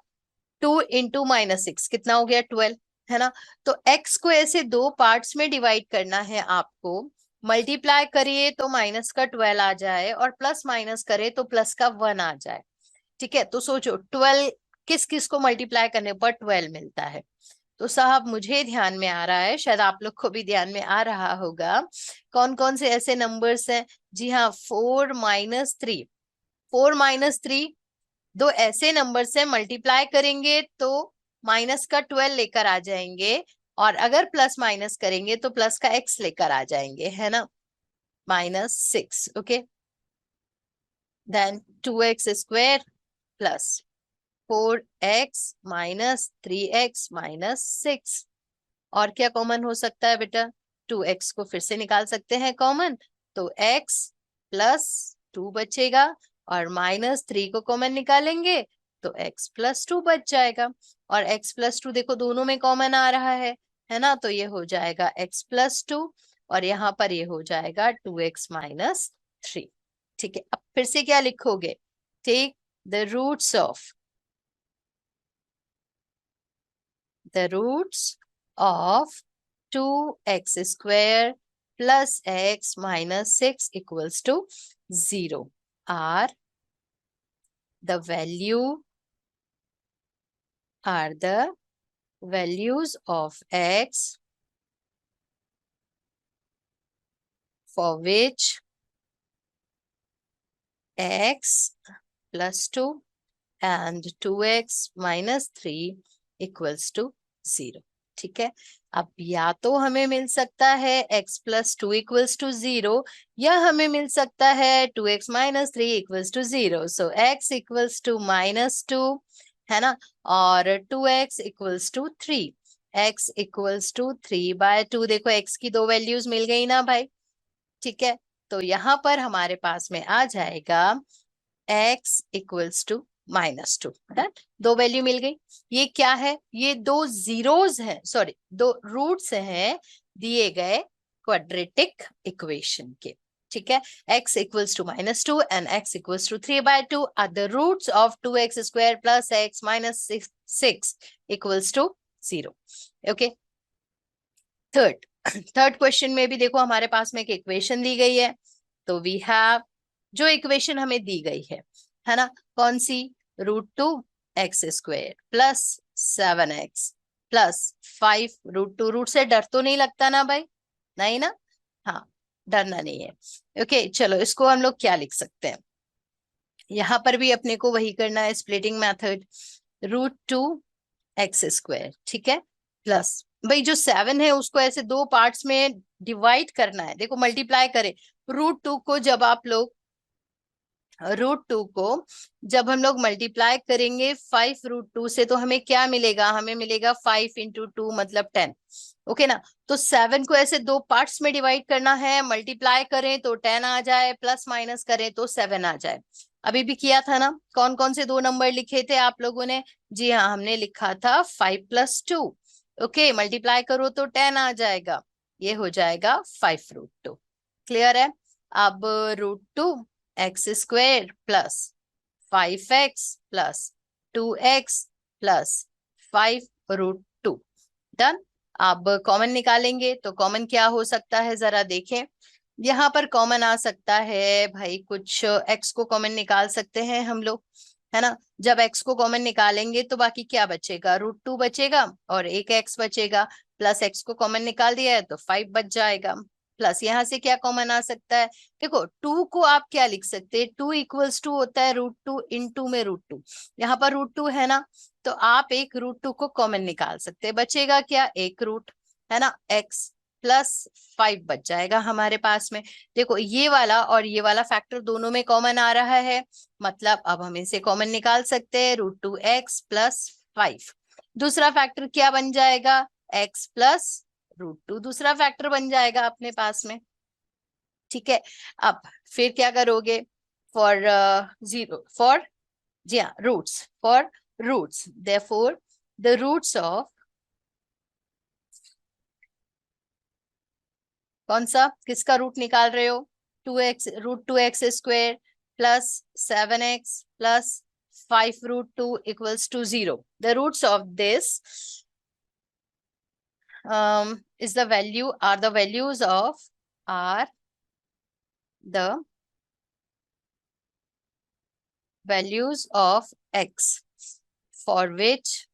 2 × -6 कितना हो गया, 12, है ना। तो x को ऐसे दो पार्ट्स में डिवाइड करना है आपको, मल्टीप्लाई करिए तो माइनस का 12 आ जाए और प्लस माइनस करे तो प्लस का 1 आ जाए। ठीक है, तो सोचो 12 किस किस को मल्टीप्लाई करने पर 12 मिलता है। तो साहब मुझे ध्यान में आ रहा है, शायद आप लोग को भी ध्यान में आ रहा होगा, कौन कौन से ऐसे नंबर्स हैं, जी हाँ, 4 - 3, 4 - 3 दो ऐसे नंबर से मल्टीप्लाई करेंगे तो माइनस का 12 लेकर आ जाएंगे, और अगर प्लस माइनस करेंगे तो प्लस का x लेकर आ जाएंगे, है ना, -6। Okay, then 2x² + 4x - 3x - 6, और क्या कॉमन हो सकता है बेटा, 2x को फिर से निकाल सकते हैं कॉमन, तो x + 2 बचेगा, और -3 को कॉमन निकालेंगे तो x + 2 बच जाएगा, और x + 2 देखो दोनों में कॉमन आ रहा है ना, तो ये हो जाएगा x + 2, और यहाँ पर ये हो जाएगा 2x - 3। ठीक है, अब फिर से क्या लिखोगे, take the roots of 2x² + x - 6 equals to 0 are the values of x for which x + 2 and 2x - 3 equals to 0। ठीक है, अब या तो हमें मिल सकता है x + 2 equals to 0, या हमें मिल सकता है 2x - 3 equals to 0। So x equals to -2, है ना, और 2x equals to 3, x equals to 3/2। देखो x की दो वैल्यूज मिल गई ना भाई। ठीक है, तो यहाँ पर हमारे पास में आ जाएगा x equals to -2, दो वैल्यू मिल गई। ये क्या है, ये दो जीरोस हैं, सॉरी दो रूट्स हैं दिए गए क्वाड्रेटिक इक्वेशन के। ठीक है, x equals to -2 and x equals to 3/2 are the roots of 2x² + x - 6 equals to 0। Okay, third question में भी देखो हमारे पास में एक इक्वेशन दी गई है, तो वी हैव, जो इक्वेशन हमें दी गई है ना, कौन सी, √2x² + 7x + 5 √2। रूट से डर तो नहीं लगता ना भाई, नहीं ना, हाँ डरना नहीं है। ओके, चलो इसको हम लोग क्या लिख सकते हैं, यहाँ पर भी अपने को वही करना है, स्प्लिटिंग मेथड, √2x², ठीक है, प्लस भाई जो 7 है उसको ऐसे दो पार्ट्स में डिवाइड करना है, देखो मल्टीप्लाई करे, √2 को जब आप लोग √2 को जब हम लोग मल्टीप्लाई करेंगे 5 √2 से, तो हमें क्या मिलेगा, हमें मिलेगा 5 × 2 मतलब 10। ओके ना, तो 7 को ऐसे दो पार्ट्स में डिवाइड करना है, मल्टीप्लाई करें तो 10 आ जाए, प्लस माइनस करें तो 7 आ जाए। अभी भी किया था ना, कौन कौन से दो नंबर लिखे थे आप लोगों ने, जी हाँ, हमने लिखा था 5 + 2। ओके, मल्टीप्लाई करो तो 10 आ जाएगा, ये हो जाएगा 5 √2। क्लियर है, अब √2x² + 5x + 2x + 5 √2, डन। अब कॉमन निकालेंगे तो कॉमन क्या हो सकता है, जरा देखें, यहाँ पर कॉमन आ सकता है भाई, कुछ x को कॉमन निकाल सकते हैं हम लोग, है ना। जब x को कॉमन निकालेंगे तो बाकी क्या बचेगा, √2 बचेगा और एक x बचेगा, प्लस x को कॉमन निकाल दिया है तो 5 बच जाएगा, प्लस यहाँ से क्या कॉमन आ सकता है, देखो 2 को आप क्या लिख सकते हैं, 2 = 2 होता है, √2 × में √2, यहाँ पर √2 है ना, तो आप एक √2 को कॉमन निकाल सकते हैं, बचेगा क्या, एक रूट, है ना, x, 5 बच जाएगा हमारे पास में। देखो ये वाला और ये वाला फैक्टर दोनों में कॉमन आ रहा है, मतलब अब हम इसे कॉमन निकाल सकते हैं, √2x + 5। दूसरा फैक्टर क्या बन जाएगा, x + √2 दूसरा फैक्टर बन जाएगा अपने पास में। ठीक है, अब फिर क्या करोगे, फॉर जीरो फॉर जी हाँ roots, for roots therefore the roots of, कौन सा किसका रूट निकाल रहे हो, 2x √2x² + 7x + 5√2 = 0। The roots of this is the value are the values of are the values of x for which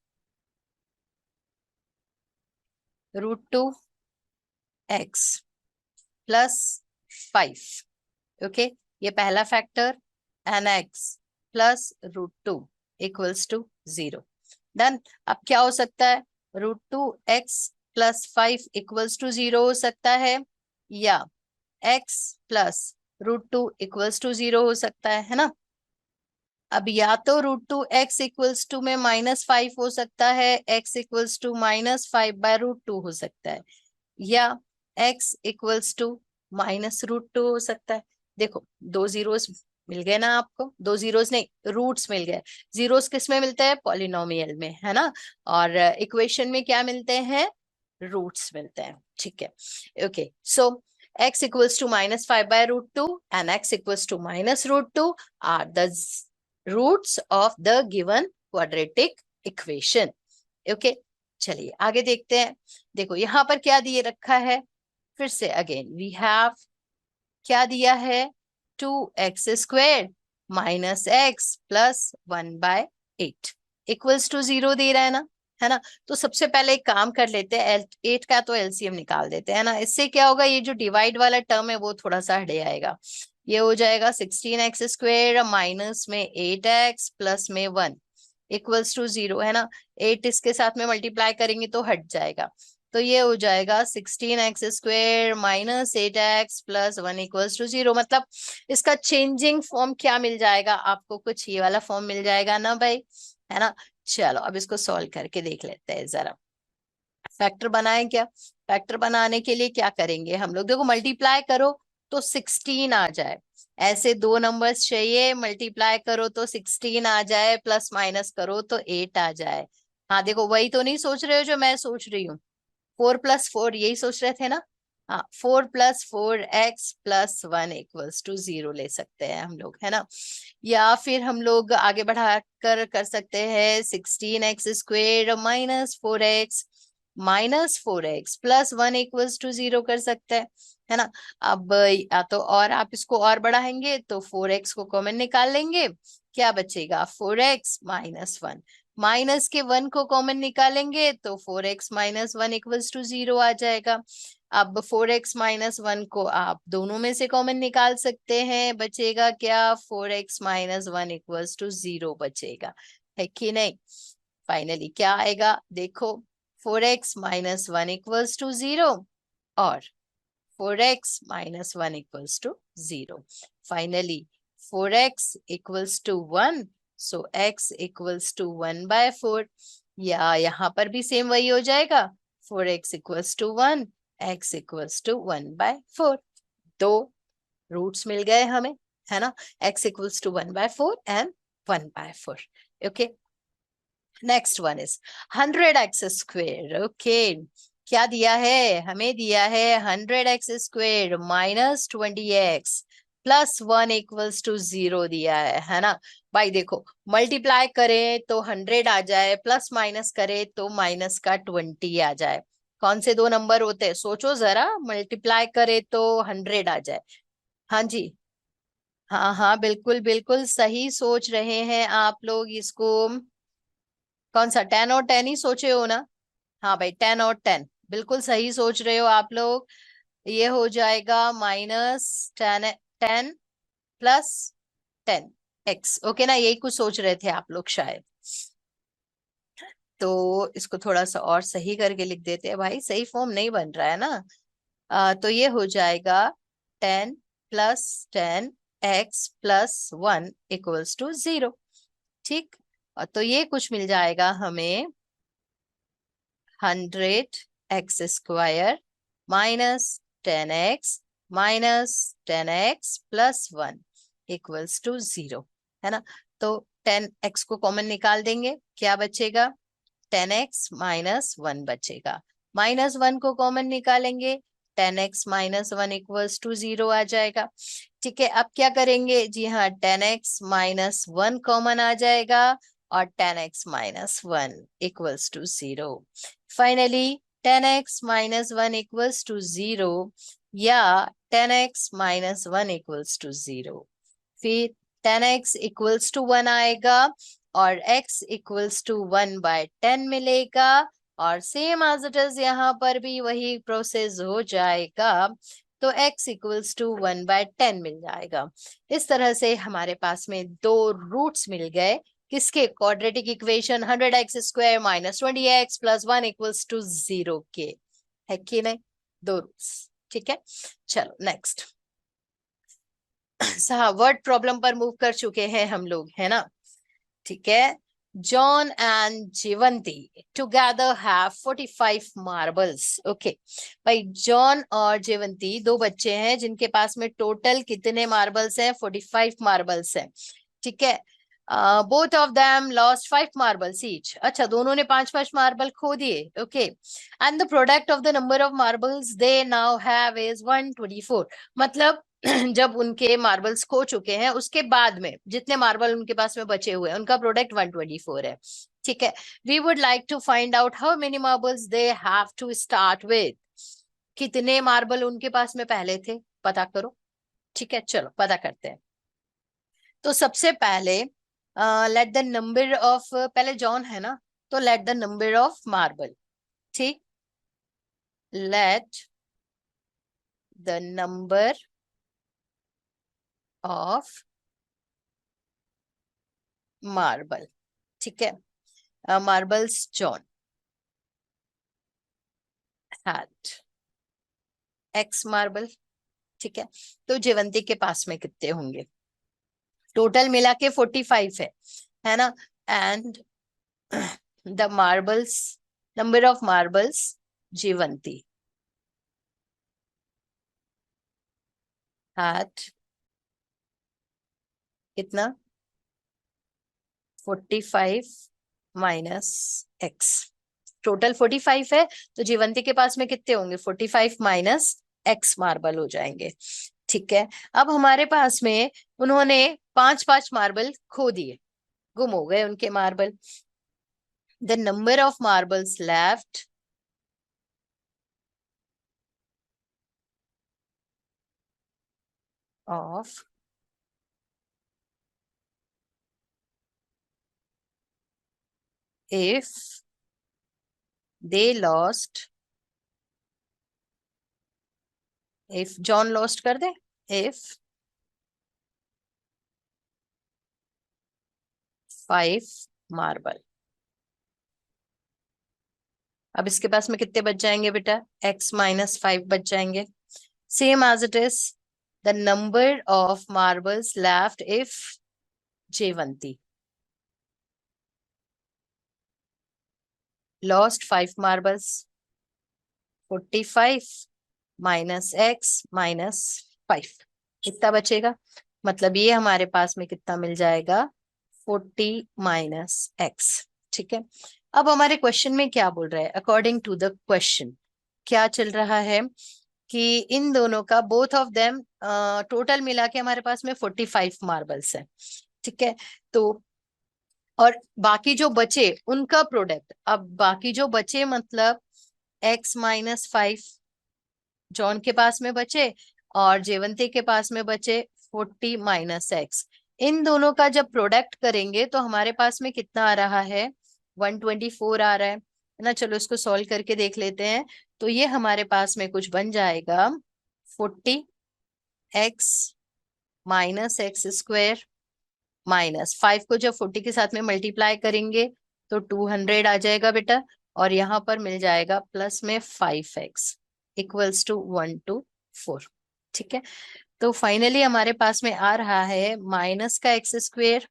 √2x + 5, okay, ये पहला factor, N x + √2 = 0। Done. अब क्या हो सकता है, √2x + 5 = 0 हो सकता है, या x + √2 = 0 हो सकता है ना। अब या तो √2x = में -5 हो सकता है, x = -5/√2 हो सकता है, या x = -√2 हो सकता है। देखो दो जीरोस मिल गए ना आपको, दो जीरोस नहीं रूट्स मिल गए। जीरोस किस में मिलते हैं, पॉलिनोमियल में, है ना, और इक्वेशन में क्या मिलते हैं, रूट्स मिलते हैं। ठीक है, okay, so x = -5/√2 and x = -√2 are the roots of the given quadratic equation। Okay, चलिए आगे देखते हैं। देखो यहाँ पर क्या दिए रखा है, फिर से अगेन वी हैव क्या दिया है, 2x² - x + 1/8 = 0 दे रहा है ना। तो सबसे पहले एक काम कर लेते हैं, 8 का तो एलसीएम निकाल देते हैं ना। इससे क्या होगा, ये जो डिवाइड वाला टर्म है वो थोड़ा सा हट आएगा। ये हो जाएगा 16x² माइनस में 8x प्लस में 1 = 0, है ना। 8 इसके साथ में मल्टीप्लाई करेंगे तो हट जाएगा, तो ये हो जाएगा 16x² माइनस 8x प्लस 1 = 0। मतलब इसका चेंजिंग फॉर्म क्या मिल जाएगा आपको, कुछ ये वाला फॉर्म मिल जाएगा ना भाई, है ना। चलो अब इसको सॉल्व करके देख लेते हैं जरा। फैक्टर बनाए क्या, फैक्टर बनाने के लिए क्या करेंगे हम लोग, देखो मल्टीप्लाई करो तो 16 आ जाए, ऐसे दो नंबर्स चाहिए, मल्टीप्लाई करो तो 16 आ जाए, प्लस माइनस करो तो 8 आ जाए। हाँ देखो वही तो नहीं सोच रहे हो जो मैं सोच रही हूँ, 4 + 4 यही सोच रहे थे ना। हाँ 4 + 4x + 1 = 0 ले सकते हैं हम लोग, है ना। या फिर हम लोग आगे बढ़ाकर कर सकते हैं 16x² - 4x -4x + 1 = 0 कर सकते हैं, है ना। अब या तो और आप इसको और बढ़ाएंगे तो 4x को कॉमन निकाल लेंगे, क्या बचेगा, 4x - 1 माइनस के 1 को कॉमन निकालेंगे तो 4x - 1 = 0 आ जाएगा। अब 4x - 1 को आप दोनों में से कॉमन निकाल सकते हैं, बचेगा क्या, 4x - 1 = 0 बचेगा, है कि नहीं। फाइनली क्या आएगा, देखो 4x - 1 = 0 और 4x - 1 = 0। फाइनली 4x = 1, सो x = 1/4, या यहाँ पर भी सेम वही हो जाएगा, 4x = 1 x = 1/4। दो रूट्स मिल गए हमें, है ना, x = 1/4 and 1/4। Okay, next one is 100x²। Okay, क्या दिया है, हमें दिया है 100x² माइनस 20x + 1 = 0 दिया है ना। भाई देखो मल्टीप्लाई करें तो 100 आ जाए, प्लस माइनस करे तो माइनस का 20 आ जाए, कौन से दो नंबर होते हैं सोचो जरा, मल्टीप्लाई करे तो 100 आ जाए। हाँ जी, हाँ हाँ बिल्कुल बिल्कुल सही सोच रहे हैं आप लोग इसको, कौन सा 10 और 10 ही सोचे हो ना। हाँ भाई 10 और 10 बिल्कुल सही सोच रहे हो आप लोग। ये हो जाएगा -10 10 + 10x, ओके ना, यही कुछ सोच रहे थे आप लोग शायद। तो इसको थोड़ा सा और सही करके लिख देते हैं भाई, सही फॉर्म नहीं बन रहा है ना। तो ये हो जाएगा 10 प्लस 10x+1 इक्वल्स टू 0। ठीक, तो ये कुछ मिल जाएगा हमें 100x² -10x इक्वल्स टू 0, है ना। तो 10x को कॉमन निकाल देंगे, क्या बचेगा? 10x-1 बचेगा। -1 को कॉमन निकालेंगे, 10x-1 इक्वल्स टू 0 आ जाएगा। ठीक है, अब क्या करेंगे जी? हाँ, 10x-1 कॉमन आ जाएगा और 10x-1 equals to 0। Finally 10x-1 equals to 0 या 10x-1 इक्वल्स टू 0। फिर 10x इक्वल्स टू 1 आएगा और x इक्वल्स टू 1/10 मिलेगा, और सेम एज इट इज यहाँ पर भी वही प्रोसेस हो जाएगा, तो x इक्वल्स टू 1/10 मिल जाएगा। इस तरह से हमारे पास में दो रूट्स मिल गए, किसके? Quadratic equation 100x² -20x+1 equals to 0 के, है कि नहीं? दो रूट्स। ठीक है, चलो नेक्स्ट। वर्ड प्रॉब्लम पर मूव कर चुके हैं हम लोग, है ना। ठीक है, John and Jeevanti together have 45 marbles. Okay भाई, जॉन और जीवंती दो बच्चे हैं जिनके पास में टोटल कितने मार्बल्स हैं? 45 मार्बल्स हैं। ठीक है, both of them lost 5 marbles each. अच्छा, दोनों ने 5-5 मार्बल खो दिए। Okay, and the product of the number of marbles they now have is 124। मतलब जब उनके मार्बल्स खो चुके हैं उसके बाद में जितने मार्बल उनके पास में बचे हुए हैं, उनका प्रोडक्ट 124 है। ठीक है, we would like to find out how many marbles they have to start with. कितने मार्बल उनके पास में पहले थे, पता करो। ठीक है, चलो पता करते हैं। तो सबसे पहले लेट द नंबर ऑफ, पहले जॉन है ना, तो let the number of marble. ठीक, let the number of marble. ठीक है, marbles John had x marble. ठीक है, तो जीवंती के पास में कितने होंगे? टोटल मिला के 45 है ना। And the marbles, number of marbles Jeevanti had कितना? 45 माइनस एक्स। टोटल 45 है, तो जीवंती के पास में कितने होंगे? 45 माइनस एक्स मार्बल हो जाएंगे। ठीक है, अब हमारे पास में उन्होंने 5-5 मार्बल खो दिए, गुम हो गए उनके marble. The number of marbles left of if they lost, if John lost कर दे, if 5 मार्बल। अब इसके पास में कितने बच जाएंगे बेटा? x-5 बच जाएंगे। Same as it is the number of marbles left if Jeevanti lost 5 marbles, 45 minus x -5 कितना बचेगा? मतलब ये हमारे पास में कितना मिल जाएगा? 40 माइनस x। ठीक है, अब हमारे क्वेश्चन में क्या बोल रहा है? अकॉर्डिंग टू द क्वेश्चन क्या चल रहा है कि इन दोनों का, बोथ ऑफ देम, टोटल मिला के हमारे पास में 45 मार्बल्स है। ठीक है, तो और बाकी जो बचे उनका प्रोडक्ट, अब बाकी जो बचे मतलब x-5 जॉन के पास में बचे और जेवंती के पास में बचे 40 माइनस एक्स। इन दोनों का जब प्रोडक्ट करेंगे तो हमारे पास में कितना आ रहा है? 124 आ रहा है ना। चलो इसको सॉल्व करके देख लेते हैं। तो ये हमारे पास में कुछ बन जाएगा 40x -x² -5 को जब 40 के साथ में मल्टीप्लाई करेंगे तो 200 आ जाएगा बेटा, और यहाँ पर मिल जाएगा प्लस में 5x इक्वल्स टू 1 to 4। ठीक है, तो फाइनली हमारे पास में आ रहा है माइनस का एक्स स्क्वेयर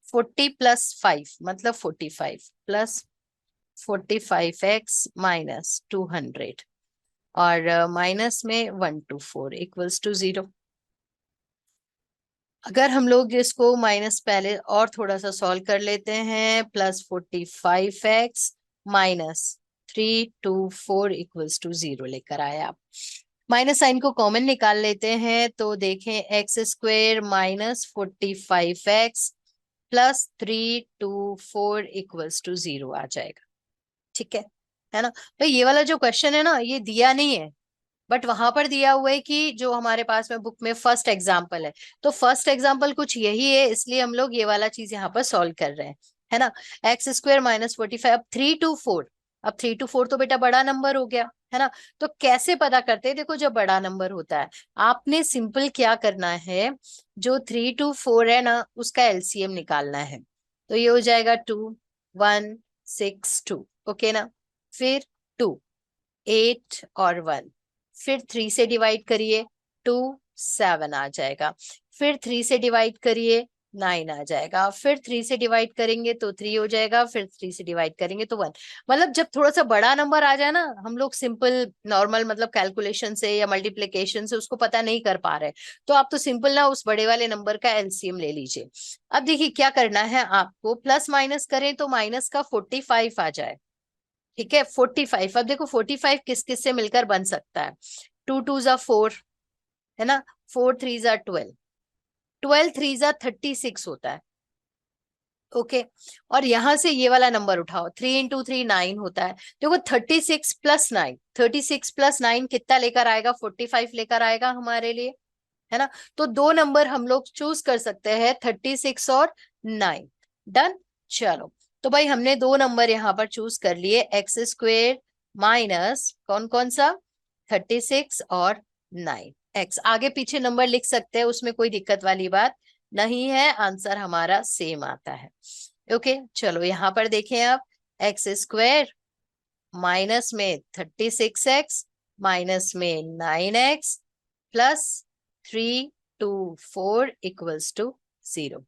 40 प्लस 5 मतलब 45 प्लस 45x माइनस 200 और माइनस में 1 to 4 इक्वल्स टू 0। अगर हम लोग इसको माइनस पहले और थोड़ा सा सॉल्व कर लेते हैं, plus 45x minus 3 to 4 equals to 0 लेकर आए आप। माइनस साइन को कॉमन निकाल लेते हैं तो देखें x square minus 45x plus 3 to 4 equals to 0 आ जाएगा। ठीक है ना भाई। ये वाला जो क्वेश्चन है ना, ये दिया नहीं है, बट वहां पर दिया हुआ है कि जो हमारे पास में बुक में फर्स्ट एग्जाम्पल है, तो फर्स्ट एग्जाम्पल कुछ यही है, इसलिए हम लोग ये वाला चीज यहाँ पर सॉल्व कर रहे हैं, है ना। एक्स स्क्वायर माइनस 45, अब 3 to 4, अब 3 to 4 तो बेटा बड़ा नंबर हो गया, है ना। तो कैसे पता करते हैं, देखो जब बड़ा नंबर होता है आपने सिंपल क्या करना है, जो 3 to 4 है ना उसका एलसीएम निकालना है। तो ये हो जाएगा 2 1 6 2, ओके ना। फिर 2 8 और 1, फिर 3 से डिवाइड करिए 2 7 आ जाएगा, फिर 3 से डिवाइड करिए 9 आ जाएगा, फिर 3 से डिवाइड करेंगे तो 3 हो जाएगा, फिर 3 से डिवाइड करेंगे तो 1। मतलब जब थोड़ा सा बड़ा नंबर आ जाए ना, हम लोग सिंपल नॉर्मल मतलब कैलकुलेशन से या मल्टीप्लिकेशन से उसको पता नहीं कर पा रहे, तो आप तो सिंपल ना उस बड़े वाले नंबर का एलसीएम ले लीजिए। अब देखिए क्या करना है आपको, प्लस माइनस करें तो माइनस का 45 आ जाए। ठीक है 45, अब देखो 45 किस किस से मिलकर बन सकता है, 2 2 जा 4, है ना, 4 3 जा 12, 12 3 जा 36 होता है। ओके, और यहां से ये वाला नंबर उठाओ, 3 इंटू 3 9 होता है। देखो 36 प्लस 9, 36 प्लस 9 कितना लेकर आएगा, 45 लेकर आएगा हमारे लिए, है ना। तो दो नंबर हम लोग चूज कर सकते हैं, 36 और 9। डन। चलो, तो भाई हमने दो नंबर यहाँ पर चूज कर लिए, एक्स स्क्वेयर माइनस कौन कौन सा, 36 और 9। एक्स आगे पीछे नंबर लिख सकते हैं, उसमें कोई दिक्कत वाली बात नहीं है, आंसर हमारा सेम आता है। ओके चलो यहाँ पर देखें आप, एक्स स्क्वेयर माइनस में 36x माइनस में 9x plus 3 to 4 equals to 0।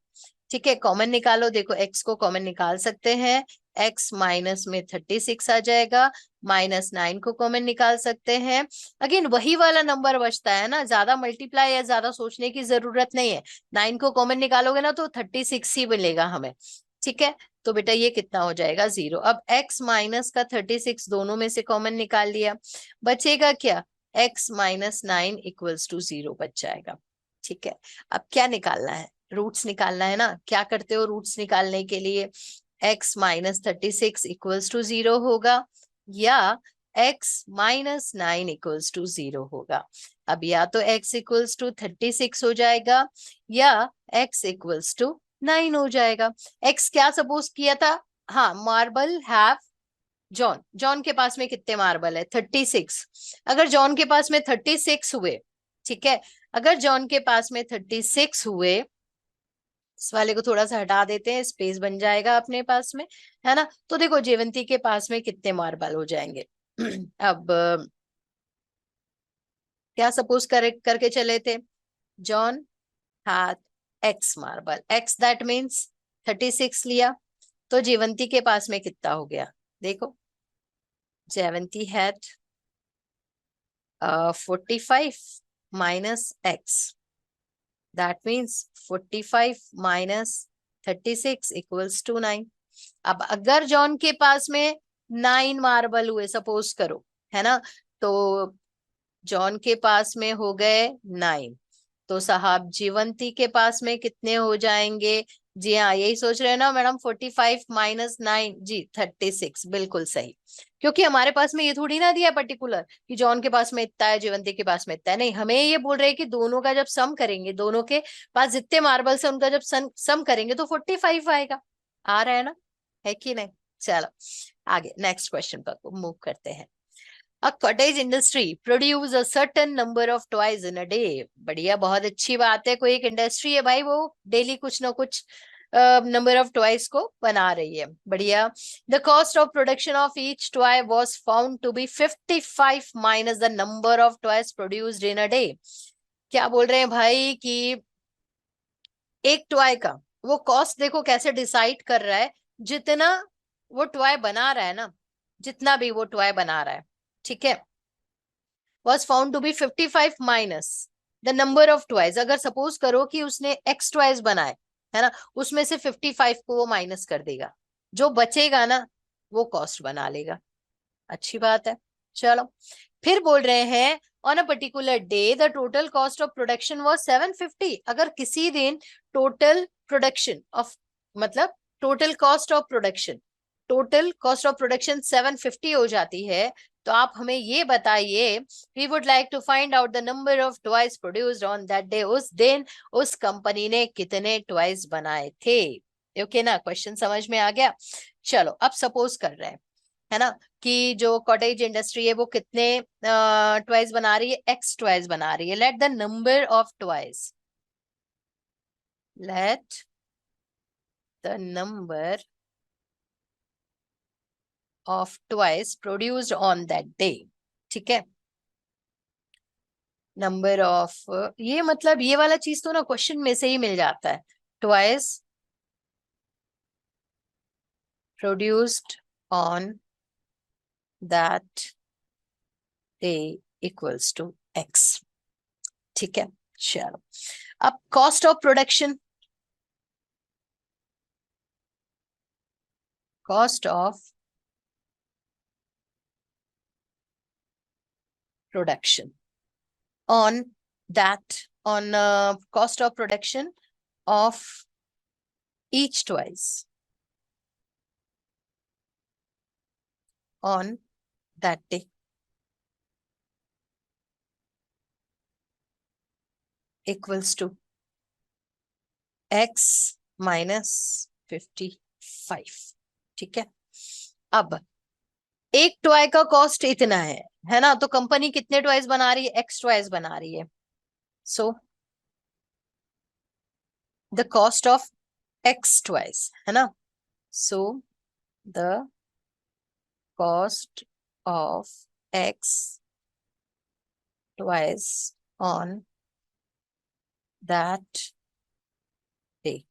ठीक है, कॉमन निकालो, देखो x को कॉमन निकाल सकते हैं, x माइनस में 36 आ जाएगा, माइनस 9 को कॉमन निकाल सकते हैं। अगेन वही वाला नंबर बचता है ना, ज्यादा मल्टीप्लाई या ज्यादा सोचने की जरूरत नहीं है। 9 को कॉमन निकालोगे ना तो 36 ही मिलेगा हमें। ठीक है, तो बेटा ये कितना हो जाएगा 0। अब x माइनस का 36 दोनों में से कॉमन निकाल लिया, बचेगा क्या, x माइनस 9 इक्वल्स टू 0 बच जाएगा। ठीक है, अब क्या निकालना है, रूट्स निकालना है ना। क्या करते हो रूट्स निकालने के लिए, x माइनस 36 इक्वल्स टू 0 होगा या x माइनस 9 इक्वल्स टू 0 होगा। अब या तो x इक्वल्स टू 36 हो जाएगा या x इक्वल्स टू 9 हो जाएगा। x क्या सपोज किया था, हाँ मार्बल हैव जॉन, जॉन के पास में कितने मार्बल है, 36। अगर जॉन के पास में 36 हुए, ठीक है, अगर जॉन के पास में 36 हुए, इस वाले को थोड़ा सा हटा देते हैं, स्पेस बन जाएगा अपने पास में, है ना। तो देखो जेवंती के पास में कितने मार्बल हो जाएंगे अब क्या सपोज करके चले थे, John had x marble, x that means 36 लिया, तो जेवंती के पास में कितना हो गया, देखो Jeevanti had 45 minus x, that means 45 minus 36 equals to 9। अब अगर जॉन के पास में 9 मार्बल हुए सपोज करो, है ना, तो जॉन के पास में हो गए 9, तो साहब जीवंती के पास में कितने हो जाएंगे, जी हाँ यही सोच रहे हैं ना मैडम, 45 माइनस 9 जी 36, बिल्कुल सही। क्योंकि हमारे पास में ये थोड़ी ना दिया पर्टिकुलर कि जॉन के पास में इतना है जीवंती के पास में इतना है, नहीं हमें ये बोल रहे हैं कि दोनों का जब सम करेंगे, दोनों के पास जितने मार्बल्स है उनका जब सम करेंगे तो 45 आएगा। आ रहा है कि नहीं। चलो आगे नेक्स्ट क्वेश्चन पर मूव करते हैं। A cottage industry produce a certain number of toys in a day। बढ़िया, बहुत अच्छी बात है, कोई एक इंडस्ट्री है भाई, वो डेली कुछ ना कुछ नंबर ऑफ टॉयज को बना रही है। बढ़िया। The cost of production of each toy was found to be 55 minus the number of toys produced in a day. क्या बोल रहे हैं भाई कि एक टॉय का वो कॉस्ट देखो कैसे डिसाइड कर रहा है, जितना वो टॉय बना रहा है ना, जितना भी वो टॉय बना रहा है, ठीक है, was found to be 55 minus the number of toys। अगर सपोज करो कि उसने x टॉयज बनाए, है ना, उसमें से 55 को वो माइनस कर देगा, जो बचेगा ना वो कॉस्ट बना लेगा। अच्छी बात है। चलो, फिर बोल रहे हैं on a particular day the total cost of production was 750। अगर किसी दिन टोटल प्रोडक्शन ऑफ, मतलब टोटल कॉस्ट ऑफ प्रोडक्शन 750 हो जाती है, तो आप हमें ये बताइए, we would like to find out the number of toys produced on that day. उस दिन उस कंपनी ने कितने टॉयज बनाए थे। ओके ना, क्वेश्चन समझ में आ गया। चलो अब सपोज कर रहे हैं, है ना, कि जो कॉटेज इंडस्ट्री है वो कितने टॉयज बना रही है, एक्स टॉयज बना रही है। Late the number of toys, late the number of toys produced on that day. ठीक है, नंबर ऑफ, ये मतलब ये वाला चीज तो ना क्वेश्चन में से ही मिल जाता है। Toys produced on that day equals to x. ठीक है, चलो अब cost of production, cost of production on that, on cost of production of each twice on that day equals to x minus 55। ठीक है, अब एक टॉय का cost इतना है ना, तो कंपनी कितने टॉयज बना रही है, एक्स टॉयज बना रही है। So the cost of x toys, है ना, so the cost of x toys on that day,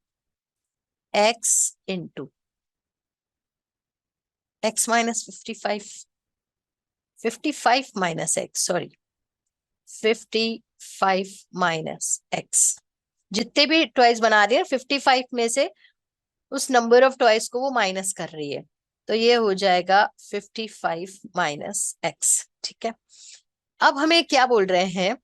x into x minus 55, 55 minus x, sorry, 55 minus x। जितने भी टॉयज बना रही है 55 में से उस नंबर ऑफ टॉयज को वो माइनस कर रही है, तो ये हो जाएगा 55 माइनस x। ठीक है, अब हमें क्या बोल रहे हैं,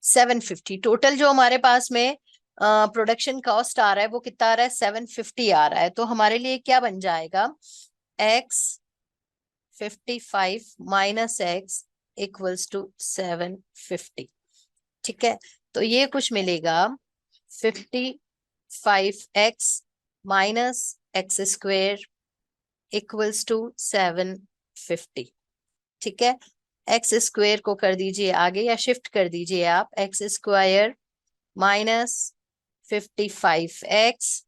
750 टोटल जो हमारे पास में प्रोडक्शन कॉस्ट आ रहा है वो कितना आ रहा है, 750 आ रहा है। तो हमारे लिए क्या बन जाएगा, x 55 minus x equals to 750। ठीक है, तो ये कुछ मिलेगा 55x minus x square equals to 750। ठीक है, एक्स स्क्वेयर को कर दीजिए आगे या शिफ्ट कर दीजिए आप, एक्स स्क्वायर माइनस 55x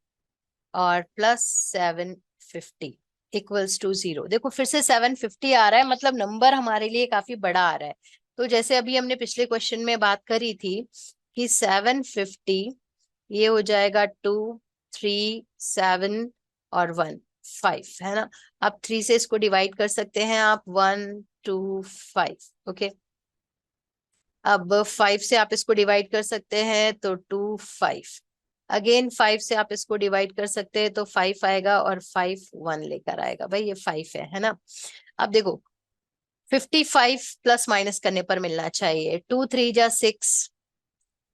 और प्लस 750 इक्वल्स टू 0। देखो फिर से 750 आ रहा है, मतलब नंबर हमारे लिए काफी बड़ा आ रहा है। तो जैसे अभी हमने पिछले क्वेश्चन में बात करी थी कि 750 ये हो जाएगा 2 3 7 और 1 5, है ना। अब 3 से इसको डिवाइड कर सकते हैं आप, 1 2 5। ओके, अब 5 से आप इसको डिवाइड कर सकते हैं तो 2 5, अगेन 5 से आप इसको डिवाइड कर सकते हैं तो 5 आएगा और 5 1 लेकर आएगा। भाई ये 5 है ना। अब देखो 55 प्लस माइनस करने पर मिलना चाहिए, 2 3 जा 6,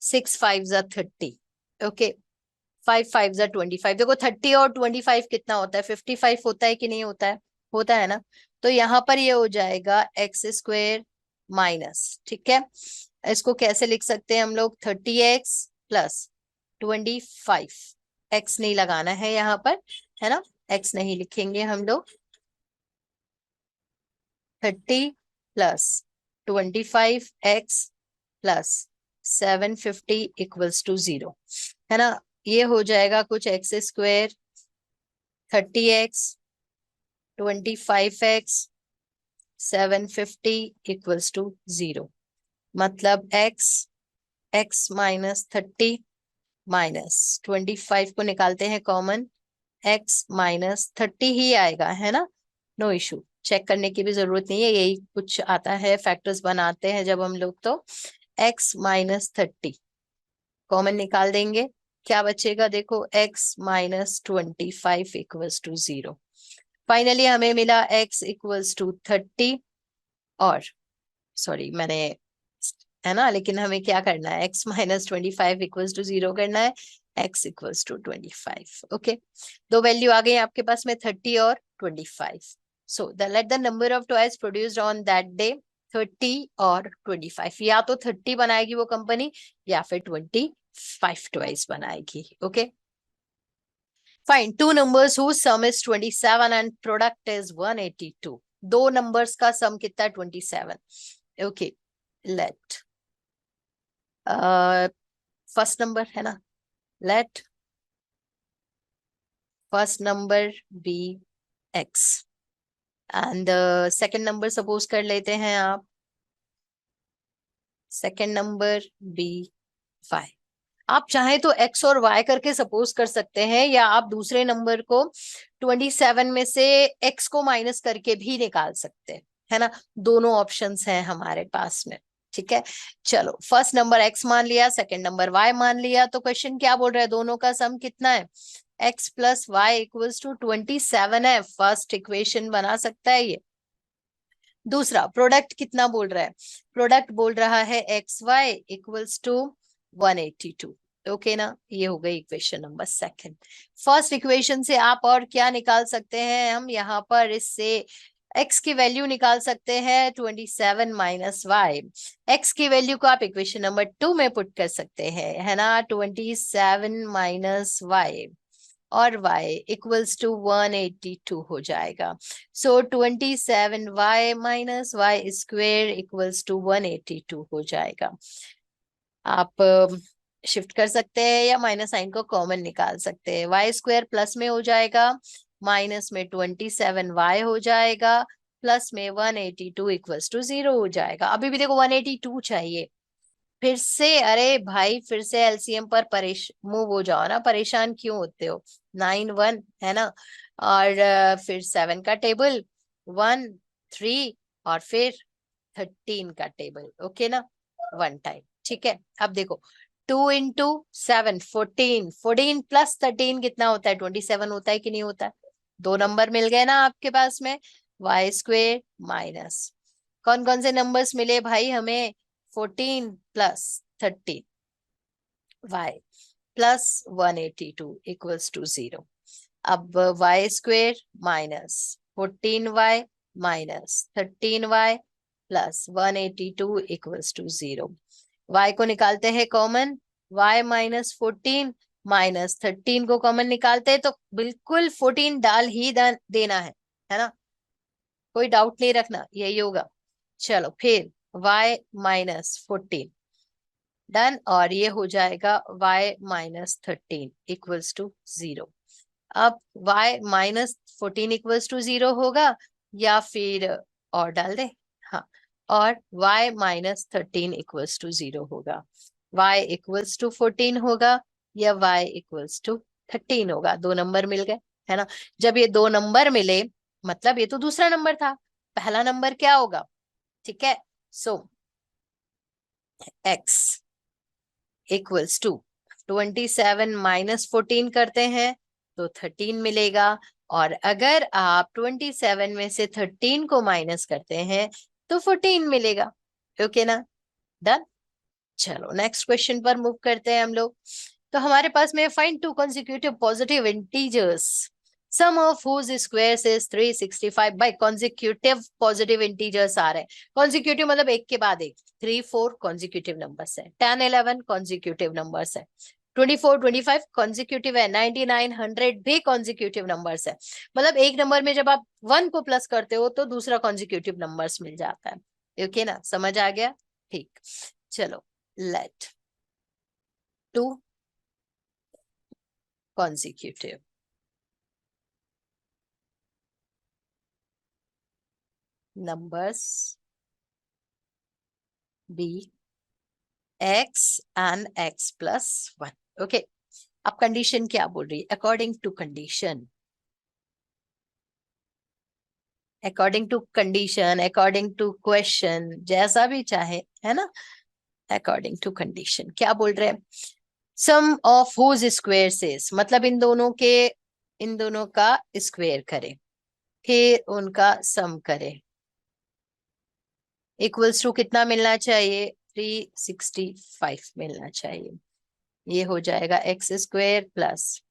6 5 जा 30, ओके, 5 5 जा 25। देखो 30 और 25 कितना होता है, 55 होता है कि नहीं होता है, होता है ना। तो यहाँ पर ये हो जाएगा एक्स स्क्वेयर माइनस, ठीक है, इसको कैसे लिख सकते हैं हम लोग, 30x प्लस 25, एक्स नहीं लगाना है यहाँ पर, है ना, एक्स नहीं लिखेंगे हम लोग, 30 plus 25x plus 750 equals to 0, है ना। ये हो जाएगा कुछ x square 30x 25x 750 equals to 0। मतलब x माइनस 30 माइनस 25 को निकालते हैं कॉमन, x माइनस 30 ही आएगा, है ना। नो इशू, चेक करने की भी जरूरत नहीं है, यही कुछ आता है, फैक्टर्स बनाते हैं जब हम लोग। तो x माइनस 30 कॉमन निकाल देंगे, क्या बचेगा देखो, x minus 25 equals to 0। Finally हमें मिला x इक्वल्स टू 30 और सॉरी मैंने, है ना, लेकिन हमें क्या करना है, x माइनस 25 इक्वल्स टू 0 करना है, x इक्वल्स टू 25। ओके, दो वैल्यू आ गई आपके पास में, 30 और 25। So let the number of toys produced on that day 30 और 25। या तो 30 बनाएगी वो कंपनी या फिर 25 टॉयज बनाएगी। Okay, fine two numbers whose sum is 27 and product is 182। दो नंबर्स का सम कितना है, 27। ओके, लेट फर्स्ट नंबर है ना, let first number be x and second number suppose कर लेते हैं आप, सेकंड नंबर बी y। आप चाहे तो x और y करके सपोज कर सकते हैं, या आप दूसरे नंबर को 27 में से x को माइनस करके भी निकाल सकते हैं, है ना। दोनों ऑप्शंस हैं हमारे पास में, ठीक है। चलो, फर्स्ट नंबर x मान लिया, सेकंड नंबर y मान लिया, तो क्वेश्चन क्या बोल रहा है, दोनों का सम कितना है, x plus y equals to 27 है। फर्स्ट इक्वेशन बना सकता है ये। दूसरा प्रोडक्ट कितना बोल रहा है, प्रोडक्ट बोल रहा है x y equals to 182। Okay ना, ये हो गई equation number second. First equation से आप और क्या निकाल सकते हैं, हम यहाँ पर इससे x की वैल्यू निकाल सकते हैं 27 माइनस वाई। x की वैल्यू को आप इक्वेशन नंबर 2 में पुट कर सकते हैं, है ना, 27 माइनस वाई और y इक्वल्स टू 182 हो जाएगा। So 27y minus y square equals to 182 हो जाएगा। आप शिफ्ट कर सकते हैं या माइनस साइन को कॉमन निकाल सकते हैं, वाई स्क्वायर प्लस में हो जाएगा, माइनस में 27y हो जाएगा, प्लस में 182 इक्वल्स टू 0 हो जाएगा। अभी भी देखो 182 चाहिए, फिर से, अरे भाई फिर से एलसीएम पर मूव हो जाओ ना, परेशान क्यों होते हो। 9 1 है ना, और फिर 7 का टेबल, 1 3 और फिर 13 का टेबल। ओके ना, वन टाइम, ठीक है। अब देखो 2 इंटू 7 14, 14 प्लस 13 कितना होता है, 27 होता है कि नहीं होता है। दो नंबर मिल गए ना आपके पास में, वाई स्क्वेयर माइनस कौन कौन से नंबर्स मिले भाई हमें, 14 plus 13 y plus 182 equals to 0। अब y square minus 14y minus 13y plus 182 equals to 0। y को निकालते हैं कॉमन, y माइनस 14 माइनस 13 को कॉमन निकालते हैं, तो बिल्कुल 14 डाल ही देना है ना, कोई डाउट नहीं रखना, यही होगा। चलो फिर y माइनस 14 डन, और ये हो जाएगा y माइनस 13 इक्वल्स टू 0। अब y माइनस 14 इक्वल्स टू 0 होगा, या फिर और डाल दे, हाँ, और y माइनस 13 इक्वल्स टू 0 होगा, y इक्वल्स टू 14 होगा या y इक्वल्स टू 13 होगा। दो नंबर मिल गए, है ना। जब ये दो नंबर मिले, मतलब ये तो दूसरा नंबर था, पहला नंबर क्या होगा, ठीक है। सो x इक्वल्स टू 27 माइनस 14 करते हैं तो 13 मिलेगा, और अगर आप 27 में से 13 को माइनस करते हैं तो 14 मिलेगा। ओके ना, डन। चलो नेक्स्ट क्वेश्चन पर मूव करते हैं हम लोग। तो हमारे पास में find two consecutive positive integers sum of whose squares is 365 by consecutive positive integers आ रहे हैं। consecutive मतलब एक के बाद एक, 3 4 consecutive नंबर्स है, 10 11 consecutive नंबर्स है, 24 25 consecutive है, 99 100 भी consecutive नंबर्स है। मतलब एक नंबर में जब आप 1 को प्लस करते हो तो दूसरा consecutive नंबर्स मिल जाता है। ओके ना, समझ आ गया, ठीक। चलो, late 2 consecutive. Numbers be x and x plus 1. Okay. अब कंडीशन क्या बोल रही है? According to condition, according to condition, according to question, जैसा भी चाहे, है ना। अकॉर्डिंग टू कंडीशन क्या बोल रहे हैं? सम ऑफ हुज स्क्वायर सेस, मतलब इन दोनों का स्क्वायर करे, फिर उनका सम करे, इक्वल्स टू कितना मिलना चाहिए? 365 मिलना चाहिए। ये हो जाएगा x square plus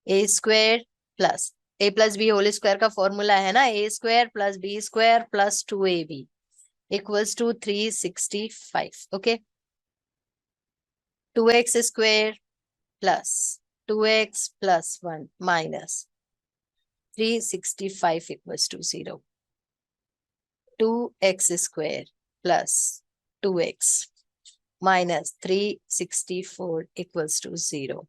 a square plus a plus b whole square का फॉर्मूला है ना, a square plus b square plus 2ab equals to 365. ओके, 2x square plus 2x plus 1 minus 365 equals to 0. 2x square plus 2x minus 364 equals to 0.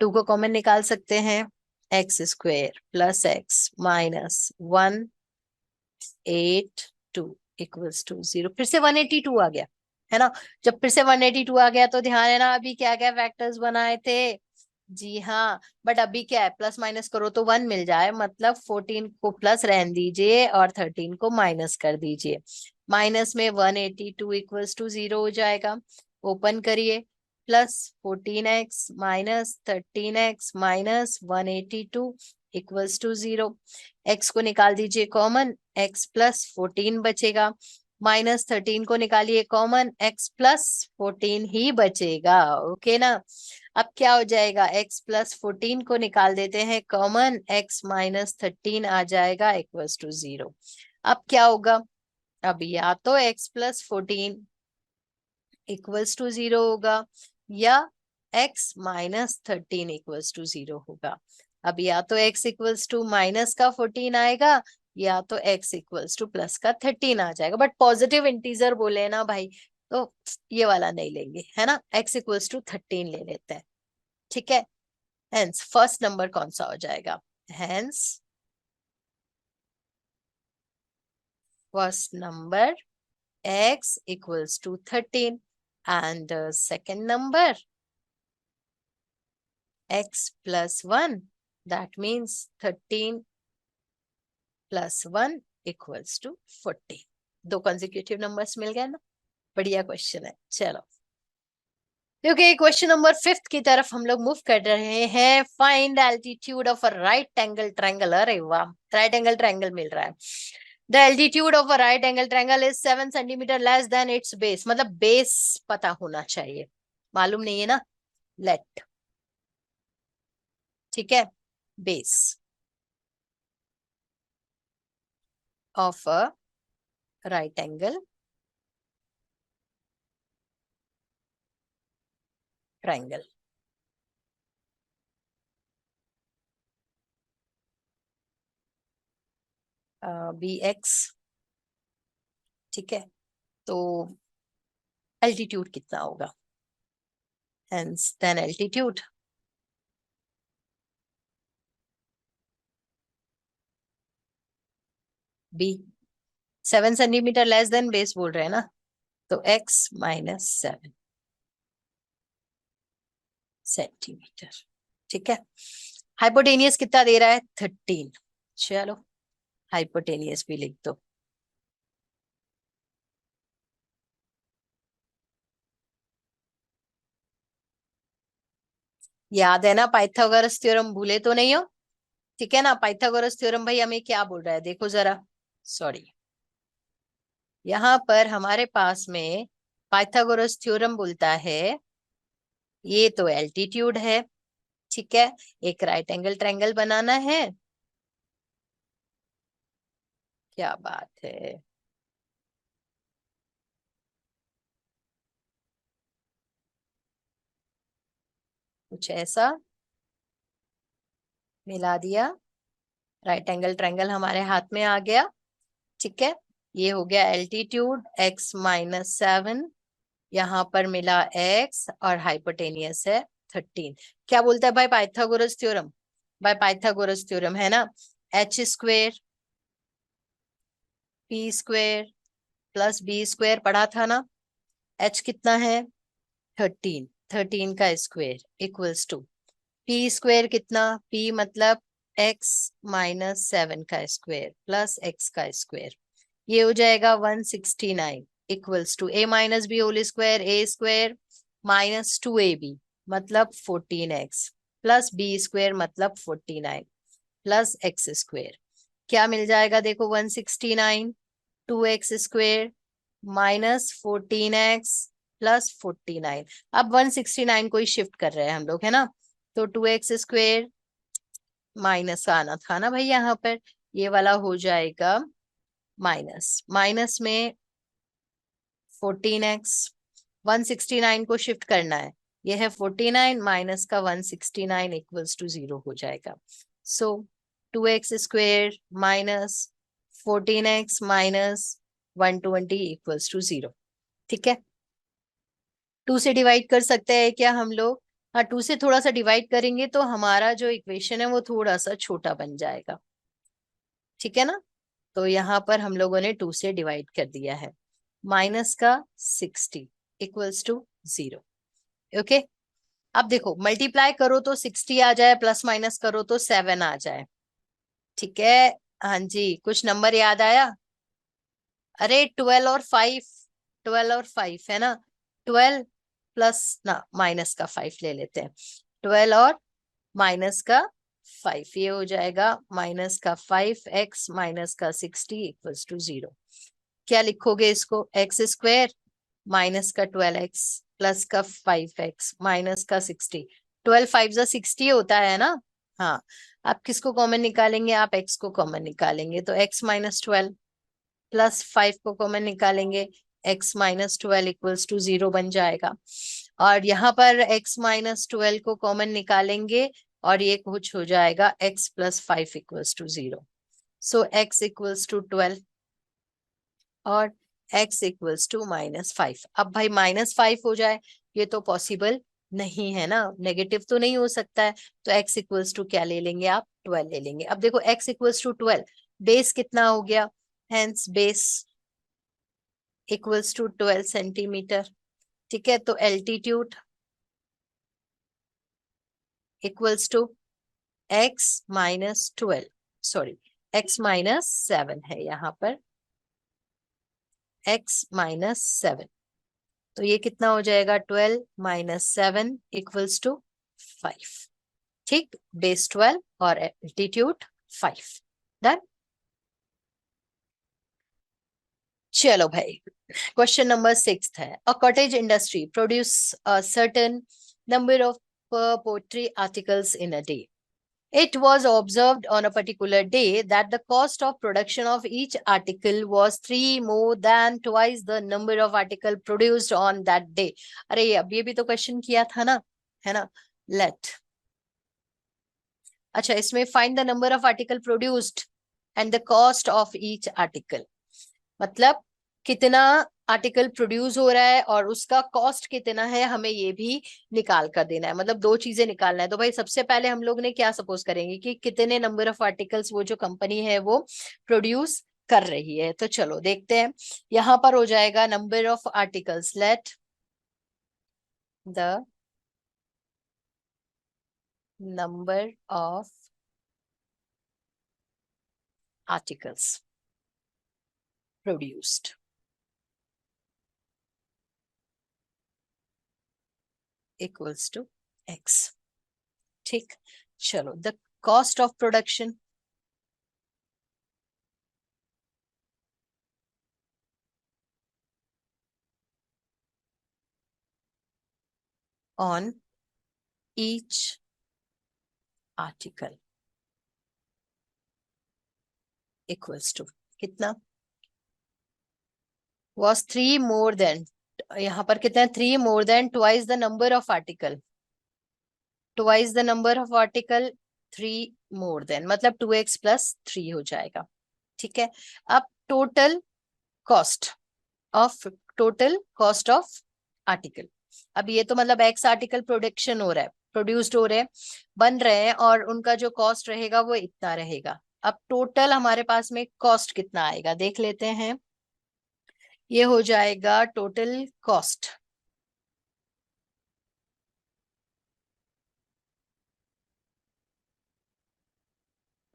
2 को common निकाल सकते हैं, x square plus x minus 182 equals to 0. फिर से 182 आ गया, है ना। जब फिर से 182 आ गया तो ध्यान है ना, अभी क्या क्या फैक्टर्स बनाए थे? जी हाँ, बट अभी क्या है, प्लस माइनस करो तो 1 मिल जाए, मतलब 14 को प्लस रहने दीजिए और 13 को माइनस कर दीजिए। माइनस में 182 इक्वल्स टू 0 हो जाएगा। ओपन करिए, plus 14x minus 13x minus 182 equals to 0. x को निकाल दीजिए कॉमन, x प्लस 14 बचेगा, माइनस 13 को निकालिए कॉमन, x प्लस 14 ही बचेगा। ओके ना। अब क्या हो जाएगा, x प्लस 14 को निकाल देते हैं कॉमन, x माइनस 13 आ जाएगा इक्वल्स टू 0. अब क्या होगा, अब या तो x प्लस 14 इक्वल्स टू 0 होगा या x माइनस 13 इक्वल्स टू 0 होगा। अब या तो x इक्वल्स टू माइनस का 14 आएगा या तो x इक्वल्स टू प्लस का 13 आ जाएगा, बट पॉजिटिव इंटीजर बोले ना भाई, तो ये वाला नहीं लेंगे, है ना। x इक्वल्स टू 13 ले लेते हैं, ठीक है। हेंस फर्स्ट नंबर कौन सा हो जाएगा? Hence first number x equals to 13 and second number x plus 1, that means 13 plus 1 equals to 40. दो consecutive numbers मिल गए ना, बढ़िया क्वेश्चन है। चलो क्योंकि क्वेश्चन नंबर 5 की तरफ हम लोग मूव कर रहे हैं। Find altitude of a right angle triangle. अरे वाह, राइट एंगल ट्रायंगल मिल रहा है। The altitude of a right angle triangle is 7 centimeter less than its base, मतलब बेस पता होना चाहिए, मालूम नहीं है ना, लेट, ठीक है। Base of a right angle triangle, be x, ठीक है। तो एल्टीट्यूड कितना होगा? Hence then altitude be 7 centimetre less than base बोल रहे हैं ना, तो x माइनस 7 सेंटीमीटर, ठीक है। हाइपोटेनियस कितना दे रहा है? 13। चलो हाइपोटेनियस भी लिख दो। याद है ना पाइथागोरस थ्योरम, भूले तो नहीं हो? ठीक है ना। पाइथागोरस थ्योरम भाई हमें क्या बोल रहा है, देखो जरा, सॉरी, यहाँ पर हमारे पास में पाइथागोरस थ्योरम बोलता है ये तो एल्टीट्यूड है, ठीक है। एक राइट एंगल ट्रायंगल बनाना है, क्या बात है। कुछ ऐसा मिला दिया, राइट एंगल ट्रायंगल हमारे हाथ में आ गया, ठीक है। ये हो गया एल्टीट्यूड x माइनस 7, यहाँ पर मिला x और हाइपोटेनियस है 13। क्या बोलता है भाई Pythagoras theorem? By Pythagoras theorem है ना, h square p square plus b square पढ़ा था ना। एच कितना है 13, 13 का square equals to p square कितना, पी मतलब एक्स माइनस 7 का स्क्वेयर प्लस एक्स का स्क्वेयर, ये हो जाएगा 169 equals to a minus b whole square, a square minus 2ab मतलब 14x प्लस बी स्क्वायर मतलब 49 प्लस एक्स स्क्वायर। क्या मिल जाएगा देखो 169, 2x square minus 14x plus 49। अब 169 को ही शिफ्ट कर रहे हैं हम लोग है ना, तो 2x स्क्वायर माइनस आना था ना भाई यहाँ पर, ये वाला हो जाएगा माइनस, माइनस में 14x, 169 को शिफ्ट करना है, ये है 49 माइनस का 169 इक्वल्स टू 0 हो जाएगा। सो 2x square minus 14x minus 120 equals to 0। ठीक है, 2 से डिवाइड कर सकते हैं क्या हम लोग? हाँ, 2 से थोड़ा सा डिवाइड करेंगे तो हमारा जो इक्वेशन है वो थोड़ा सा छोटा बन जाएगा। ठीक है ना, तो यहाँ पर हम लोगों ने 2 से डिवाइड कर दिया है, माइनस का 60 इक्वल्स टू 0। ओके, अब देखो मल्टीप्लाई करो तो 60 आ जाए, प्लस माइनस करो तो 7 आ जाए। ठीक है, हाँ जी, कुछ नंबर याद आया? अरे 12 और 5, 12 और 5 है ना, 12 प्लस ना माइनस का 5 ले लेते हैं, 12 और माइनस का 5, ये हो जाएगा माइनस का 5x माइनस का 60 इक्वल्स टू 0। क्या लिखोगे इसको, एक्स स्क्वायर माइनस का 12x प्लस का 5x माइनस का 60, 12 5 जा 60 होता है ना। हाँ, आप किसको कॉमन निकालेंगे, आप x को कॉमन निकालेंगे तो x माइनस 12 प्लस 5 को कॉमन निकालेंगे, x माइनस 12 इक्वल्स टू 0 बन जाएगा। और यहाँ पर x माइनस 12 को कॉमन निकालेंगे और ये कुछ हो जाएगा x plus 5 equals to 0। So x equals to 12 और x इक्वल्स टू माइनस 5। अब भाई माइनस 5 हो जाए, ये तो पॉसिबल नहीं है ना, नेगेटिव तो नहीं हो सकता है, तो x इक्वल्स टू क्या ले लेंगे आप, 12 ले लेंगे। अब देखो x इक्वल्स टू 12, बेस कितना हो गया, hence base equals to 12 centimetre. ठीक है, तो altitude equals to x minus 12, sorry x minus 7 है यहाँ पर, x माइनस 7, तो ये कितना हो जाएगा 12 माइनस 7 इक्वल्स टू 5। ठीक, बेस 12 और एल्टीट्यूड 5, डन। चलो भाई, क्वेश्चन नंबर 6 है, a cottage industry produce a certain number of poetry articles in a day. It was observed on a particular day that the cost of production of each article was 3 more than twice the number of article produced on that day. अरे अब ये भी तो question किया था ना, है ना। Let, अच्छा इसमें find the number of article produced and the cost of each article, मतलब कितना आर्टिकल प्रोड्यूस हो रहा है और उसका कॉस्ट कितना है, हमें ये भी निकाल कर देना है, मतलब दो चीजें निकालना है। तो भाई सबसे पहले हम लोग ने क्या सपोज करेंगे कि कितने नंबर ऑफ आर्टिकल्स वो जो कंपनी है वो प्रोड्यूस कर रही है। तो चलो देखते हैं, यहाँ पर हो जाएगा number of articles, let the number of articles produced equals to x। ठीक, चलो the cost of production on each article equals to कितना, was 3 more than, यहाँ पर कितना है 3 more than twice the number of article, twice the number of article 3 more than मतलब 2x plus 3 हो जाएगा। ठीक है, अब टोटल कॉस्ट ऑफ आर्टिकल, अब ये तो मतलब x आर्टिकल प्रोडक्शन हो रहा है, प्रोड्यूस्ड हो रहे हैं, बन रहे हैं, और उनका जो कॉस्ट रहेगा वो इतना रहेगा। अब टोटल हमारे पास में कॉस्ट कितना आएगा देख लेते हैं। ये हो जाएगा total cost,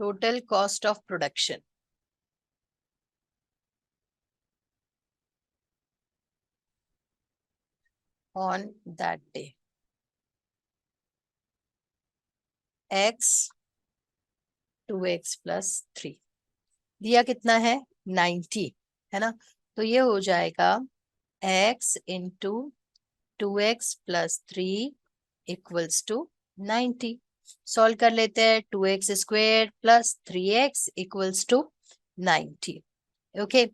total cost of production on that day, x 2x plus 3 दिया कितना है 90, है ना। तो ये हो जाएगा x into 2x plus 3 equals to 90। Solve कर लेते हैं, 2x square plus 3x equals to 90। Okay,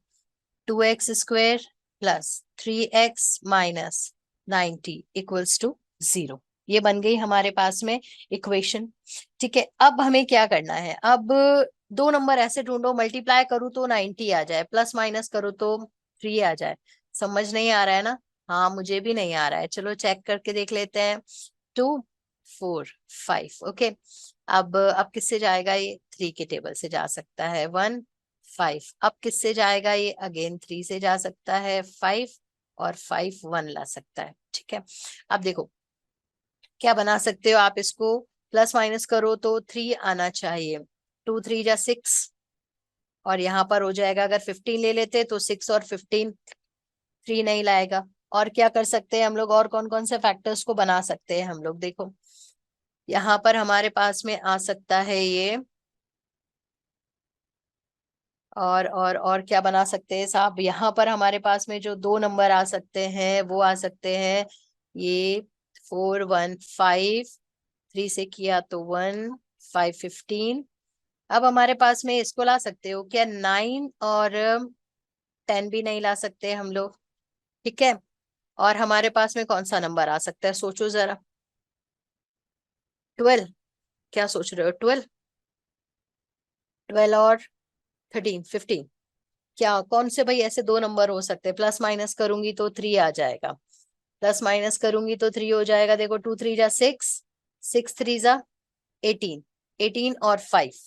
2x square plus 3x minus 90 equals to 0। ये बन गई हमारे पास में इक्वेशन। ठीक है, अब हमें क्या करना है, अब दो नंबर ऐसे ढूंढो, मल्टीप्लाई करूँ तो 90 आ जाए, प्लस माइनस करूँ तो 3 आ जाए। समझ नहीं आ रहा है ना? हाँ, मुझे भी नहीं आ रहा है, चलो चेक करके देख लेते हैं। 2 4 5। ओके, अब किससे जाएगा ये, 3 के टेबल से जा सकता है, 1 5। अब किससे जाएगा ये, अगेन 3 से जा सकता है, 5 और 5 1 ला सकता है। ठीक है, अब देखो क्या बना सकते हो आप, इसको प्लस माइनस करो तो 3 आना चाहिए, 2 3 जा 6, और यहाँ पर हो जाएगा, अगर 15 ले लेते तो 6 और 15 3 नहीं लाएगा। और क्या कर सकते हैं हम लोग, और कौन कौन से फैक्टर्स को बना सकते हैं हम लोग, देखो यहाँ पर हमारे पास में आ सकता है ये, और क्या बना सकते हैं साहब, यहाँ पर हमारे पास में जो दो नंबर आ सकते हैं वो आ सकते हैं ये 4 1 5, 3 से किया तो 1 5 15। अब हमारे पास में इसको ला सकते हो क्या, 9 और 10 भी नहीं ला सकते हम लोग। ठीक है, और हमारे पास में कौन सा नंबर आ सकता है, सोचो जरा। 12, क्या सोच रहे हो, 12, 12 और 13 15, क्या कौन से भाई ऐसे दो नंबर हो सकते हैं, प्लस माइनस करूंगी तो 3 आ जाएगा, प्लस माइनस करूंगी तो 3 हो जाएगा। देखो 2 3 जा 6, 6 3 जा 18, 18 और 5,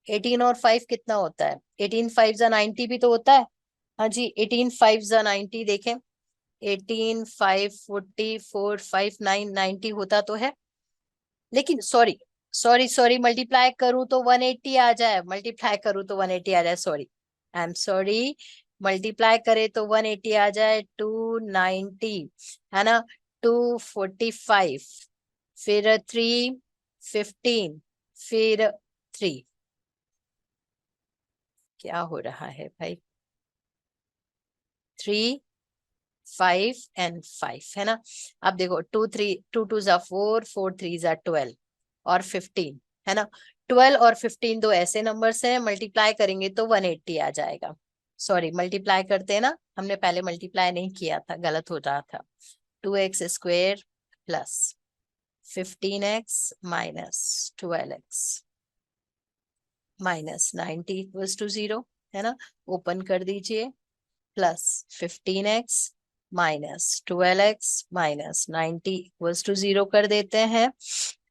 18 और 5 कितना होता है, 18 5 जा 90 भी तो होता है। हाँ जी, 18 5 जा 90, देखें 18 5 44 5 9 90 होता तो है, लेकिन सॉरी सॉरी सॉरी, मल्टीप्लाई करूं तो 180 आ जाए, मल्टीप्लाई करूं तो 180 आ जाए, sorry I am sorry, multiply करे तो 180 आ जाए, 290, है ना, 245, फिर 315, फिर 3। क्या हो रहा है भाई, 3 5 एंड 5, है ना। अब देखो 2 3 2 2 जा 4, 4 3 जा 12 और 15, है ना। 12 और 15 दो ऐसे नंबर्स हैं, मल्टीप्लाई करेंगे तो 180 आ जाएगा। सॉरी, मल्टीप्लाई करते हैं ना, हमने पहले मल्टीप्लाई नहीं किया था, गलत हो रहा था। 2x square plus 15x minus 12x minus 90 equals to 0, है ना। ओपन कर दीजिए, plus 15x minus 12x minus 90 equals to 0 कर देते हैं,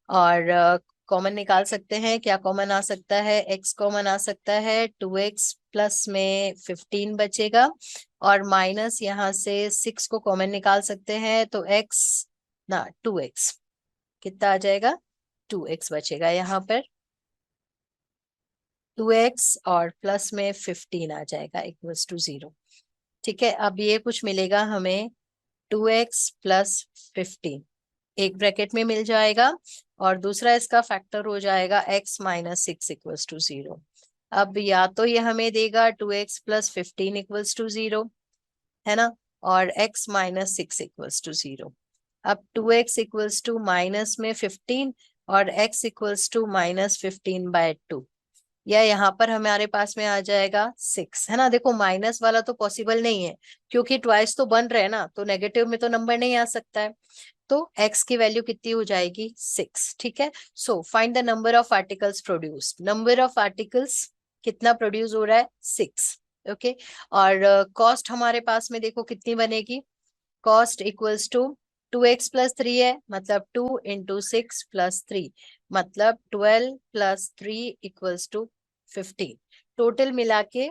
और कॉमन निकाल सकते हैं, क्या कॉमन आ सकता है, x कॉमन आ सकता है, 2x प्लस में 15 बचेगा, और माइनस यहाँ से 6 को कॉमन निकाल सकते हैं, तो x ना 2x कितना आ जाएगा, 2x बचेगा यहाँ पर, 2x और प्लस में 15 आ जाएगा इक्वल्स टू 0। ठीक है, अब ये कुछ मिलेगा हमें 2x प्लस 15 एक ब्रैकेट में मिल जाएगा, और दूसरा इसका फैक्टर हो जाएगा x माइनस 6 इक्वल्स टू 0। अब या तो ये हमें देगा 2x प्लस 15 इक्वल्स टू 0, है ना, और x माइनस 6 इक्वल्स टू 0। अब 2x इक्वल्स टू माइनस में 15 और x इक्वल्स टू माइनस 15/2, या यहाँ पर हमारे पास में आ जाएगा 6, है ना। देखो माइनस वाला तो पॉसिबल नहीं है, क्योंकि ट्वाइस तो बन रहे हैं ना, तो नेगेटिव में तो नंबर नहीं आ सकता है, तो x की वैल्यू कितनी हो जाएगी 6। ठीक है, so find the number of articles produced, number of articles कितना प्रोड्यूस हो रहा है 6। ओके, और कॉस्ट हमारे पास में देखो कितनी बनेगी, cost equals to 2x plus 3 है, मतलब 2 इंटू 6 प्लस 3, मतलब 12 प्लस 3 इक्वल्स टू 15। टोटल मिला के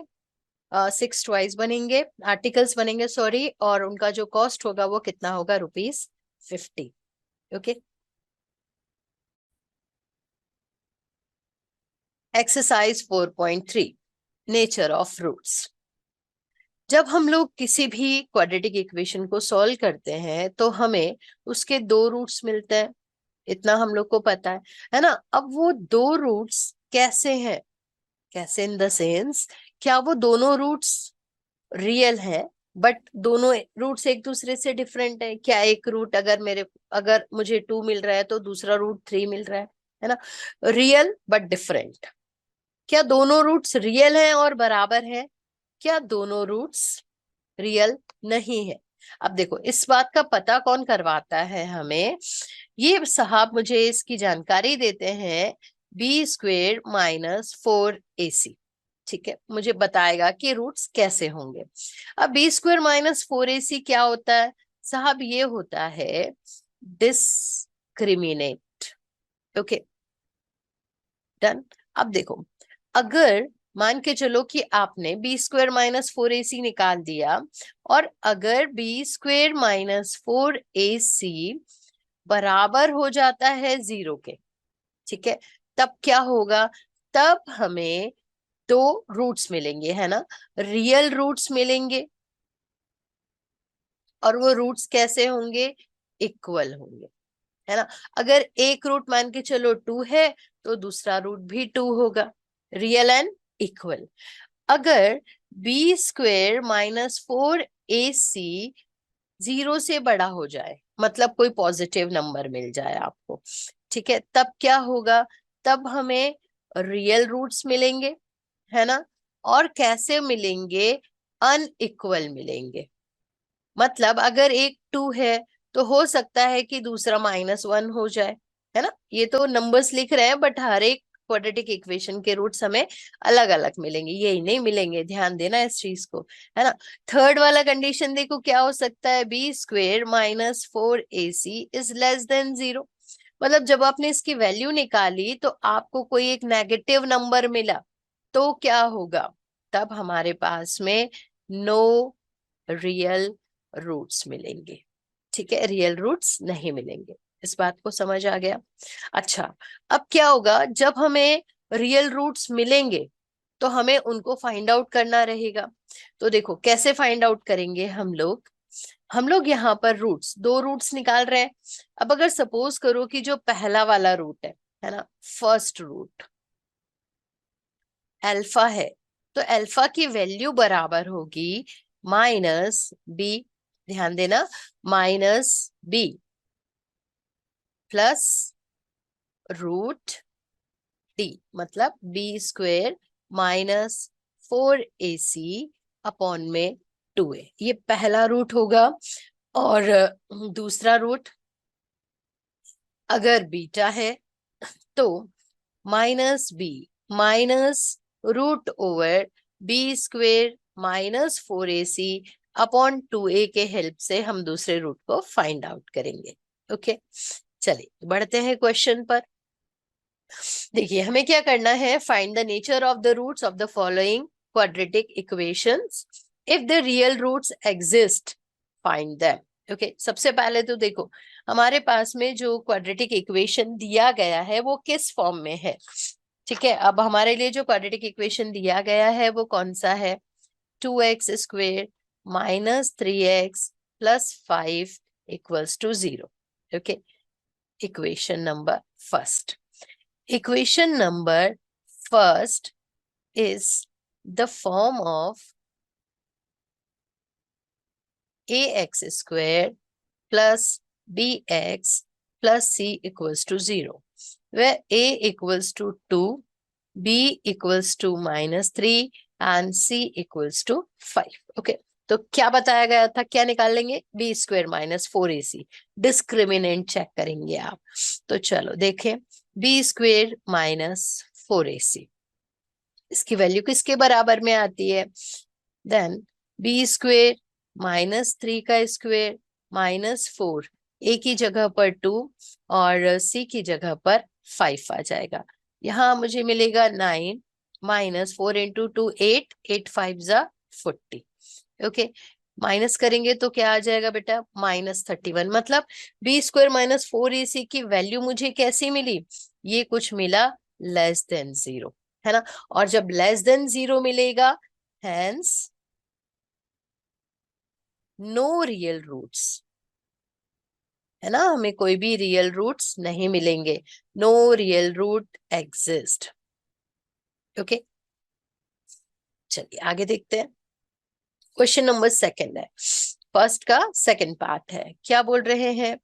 6 ट्वाइस बनेंगे, आर्टिकल्स बनेंगे सॉरी, और उनका जो कॉस्ट होगा वो कितना होगा, ₹50। Okay. Exercise 4.3, nature of roots. जब हम लोग किसी भी क्वाड्रेटिक इक्वेशन को सॉल्व करते हैं तो हमें उसके दो रूट्स मिलते हैं, इतना हम लोग को पता है ना। अब वो दो रूट्स कैसे हैं, कैसे इन द सेंस, क्या वो दोनों रूट्स रियल है बट दोनों रूट्स एक दूसरे से डिफरेंट है? क्या एक रूट अगर मुझे 2 मिल रहा है तो दूसरा रूट 3 मिल रहा है ना? Real but different. क्या दोनों रूट्स रियल हैं और बराबर है? क्या दोनों रूट्स रियल नहीं है? अब देखो, इस बात का पता कौन करवाता है हमें? ये साहब मुझे इसकी जानकारी देते हैं, b² - 4ac। ठीक है, मुझे बताएगा कि रूट्स कैसे होंगे। अब b² - 4ac क्या होता है साहब? ये होता है डिस्क्रिमिनेंट। Okay, done. अब देखो, अगर मान के चलो कि आपने b² - 4ac निकाल दिया, और अगर b² - 4ac बराबर हो जाता है 0 के, ठीक है, तब क्या होगा? तब हमें दो रूट्स मिलेंगे, है ना, रियल रूट्स मिलेंगे। और वो रूट्स कैसे होंगे? इक्वल होंगे, है ना। अगर एक रूट मान के चलो 2 है तो दूसरा रूट भी 2 होगा, रियल एंड इक्वल। अगर b² - 4ac 0 से बड़ा हो जाए, मतलब कोई पॉजिटिव नंबर मिल जाए आपको, ठीक है, तब क्या होगा? तब हमें रियल रूट्स मिलेंगे, है ना। और कैसे मिलेंगे? अनइक्वल मिलेंगे। मतलब अगर एक 2 है तो हो सकता है कि दूसरा -1 हो जाए, है ना। ये तो नंबर्स लिख रहे हैं, बट हर एक क्वाड्रेटिक इक्वेशन के रूट्स हमें अलग अलग मिलेंगे, यही नहीं मिलेंगे, ध्यान देना इस चीज को, है ना। थर्ड वाला कंडीशन देखो, क्या हो सकता है? b² - 4ac is less than 0। मतलब जब आपने इसकी वैल्यू निकाली तो आपको कोई एक नेगेटिव नंबर मिला, तो क्या होगा? तब हमारे पास में नो रियल रूट्स मिलेंगे। ठीक है, रियल रूट्स नहीं मिलेंगे। इस बात को समझ आ गया? अच्छा, अब क्या होगा जब हमें रियल रूट्स मिलेंगे? तो हमें उनको फाइंड आउट करना रहेगा। तो देखो कैसे फाइंड आउट करेंगे हम लोग यहाँ पर रूट्स, दो रूट्स निकाल रहे हैं। अब अगर सपोज करो कि जो पहला वाला रूट है ना, फर्स्ट रूट अल्फा है, तो अल्फा की वैल्यू बराबर होगी -b, ध्यान देना, -b प्लस √d, मतलब b² - 4ac अपॉन में 2a। ये पहला रूट होगा। और दूसरा रूट अगर बीटा है तो -b -√b² - 4ac upon 2a के हेल्प से हम दूसरे रूट को फाइंड आउट करेंगे। ओके, चलिए बढ़ते हैं क्वेश्चन पर। देखिए हमें क्या करना है, find the nature of the roots of the following quadratic equations, if the real roots exist find them. Okay, सबसे पहले तो देखो हमारे पास में जो क्वाड्रेटिक इक्वेशन दिया गया है वो किस फॉर्म में है। ठीक है, अब हमारे लिए जो क्वाड्रेटिक इक्वेशन दिया गया है वो कौन सा है? 2x² - 3x + 5 = 0। Okay, equation number first. Equation number first is the form of ax² plus bx plus c = 0, where a = 2, b = -3 and c = 5. Okay, तो क्या बताया गया था, क्या निकालेंगे? b² - 4ac, डिस्क्रिमिनेंट चेक करेंगे आप। तो चलो देखें, b² - 4ac, इसकी वैल्यू किसके बराबर में आती है? देन b² - 3 का स्क्वेयर -4 ए की जगह पर 2 और सी की जगह पर 5 आ जाएगा। यहाँ मुझे मिलेगा 9 माइनस 4 इंटू 2 8, 8 5 जा 40। ओके, माइनस करेंगे तो क्या आ जाएगा बेटा, -31। मतलब बी स्क्वायर माइनस 4ac की वैल्यू मुझे कैसी मिली, ये कुछ मिला लेस देन 0, है ना। और जब लेस देन 0 मिलेगा, हैंस नो रियल रूट्स, है ना, हमें कोई भी रियल रूट्स नहीं मिलेंगे। No real root exist. Okay, चलिए आगे देखते हैं। क्वेश्चन नंबर सेकंड है, फर्स्ट का सेकंड पार्ट है। क्या बोल रहे हैं,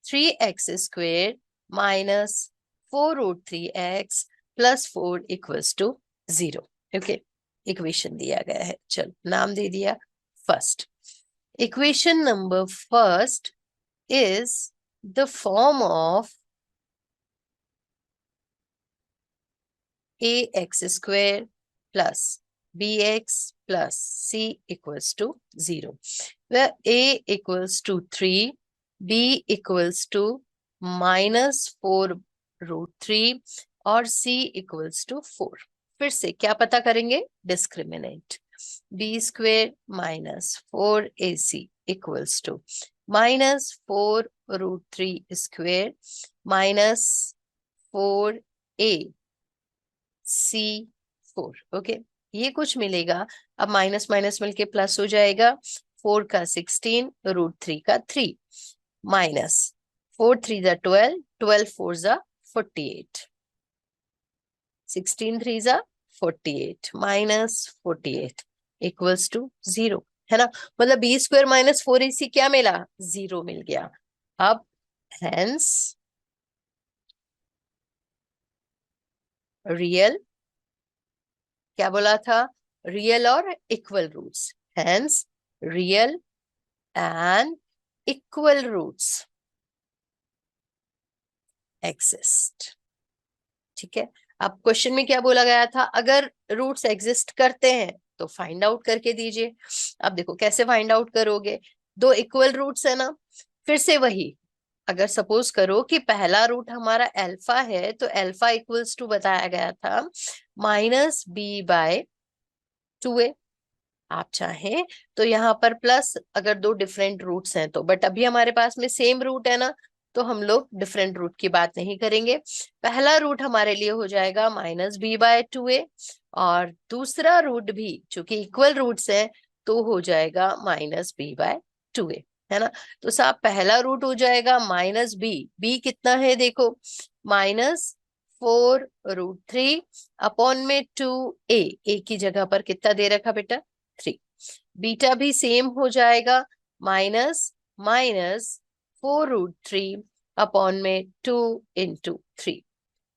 3x² minus 4√3x plus 4 equals to 0। Okay, equation दिया गया है, चलो नाम दे दिया first. Equation number first is the form of ax² plus bx plus c equals to 0, where a equals to 3, b equals to -4√3 और c equals to 4। फिर से क्या पता करेंगे, discriminant. b² minus 4ac equals to -4√3² minus 4ac 4। Okay, ये कुछ मिलेगा। अब माइनस माइनस मिलके प्लस हो जाएगा, 4 का 16, √3 का 3, माइनस 4 3 जा 12, 12 4 जा 48, 16 3 जा 48 माइनस 48 इक्वल्स टू 0, है ना। मतलब b² माइनस 4ac क्या मिला, 0 मिल गया। अब हेंस रियल, क्या बोला था, रियल और equal roots, hence real and equal roots exist. ठीक है, अब क्वेश्चन में क्या बोला गया था, अगर रूट्स एग्जिस्ट करते हैं तो फाइंड आउट करके दीजिए। अब देखो कैसे फाइंड आउट करोगे, दो इक्वल रूट्स है ना, फिर से वही, अगर सपोज करो कि पहला रूट हमारा अल्फा है तो अल्फा इक्वल्स टू बताया गया था -b/2a। आप चाहें तो यहाँ पर प्लस, अगर दो डिफरेंट रूट्स हैं तो, बट अभी हमारे पास में सेम रूट है ना, तो हम लोग डिफरेंट रूट की बात नहीं करेंगे। पहला रूट हमारे लिए हो जाएगा -b/2a और दूसरा रूट भी चूंकि इक्वल रूट्स हैं तो हो जाएगा -b/2a, है ना। तो साहब पहला रूट हो जाएगा -b, b कितना है देखो, -4√3 अपॉन में 2a, a की जगह पर कितना दे रखा बेटा, 3। बीटा भी सेम हो जाएगा, माइनस माइनस 4√3 अपॉन में 2 × 3,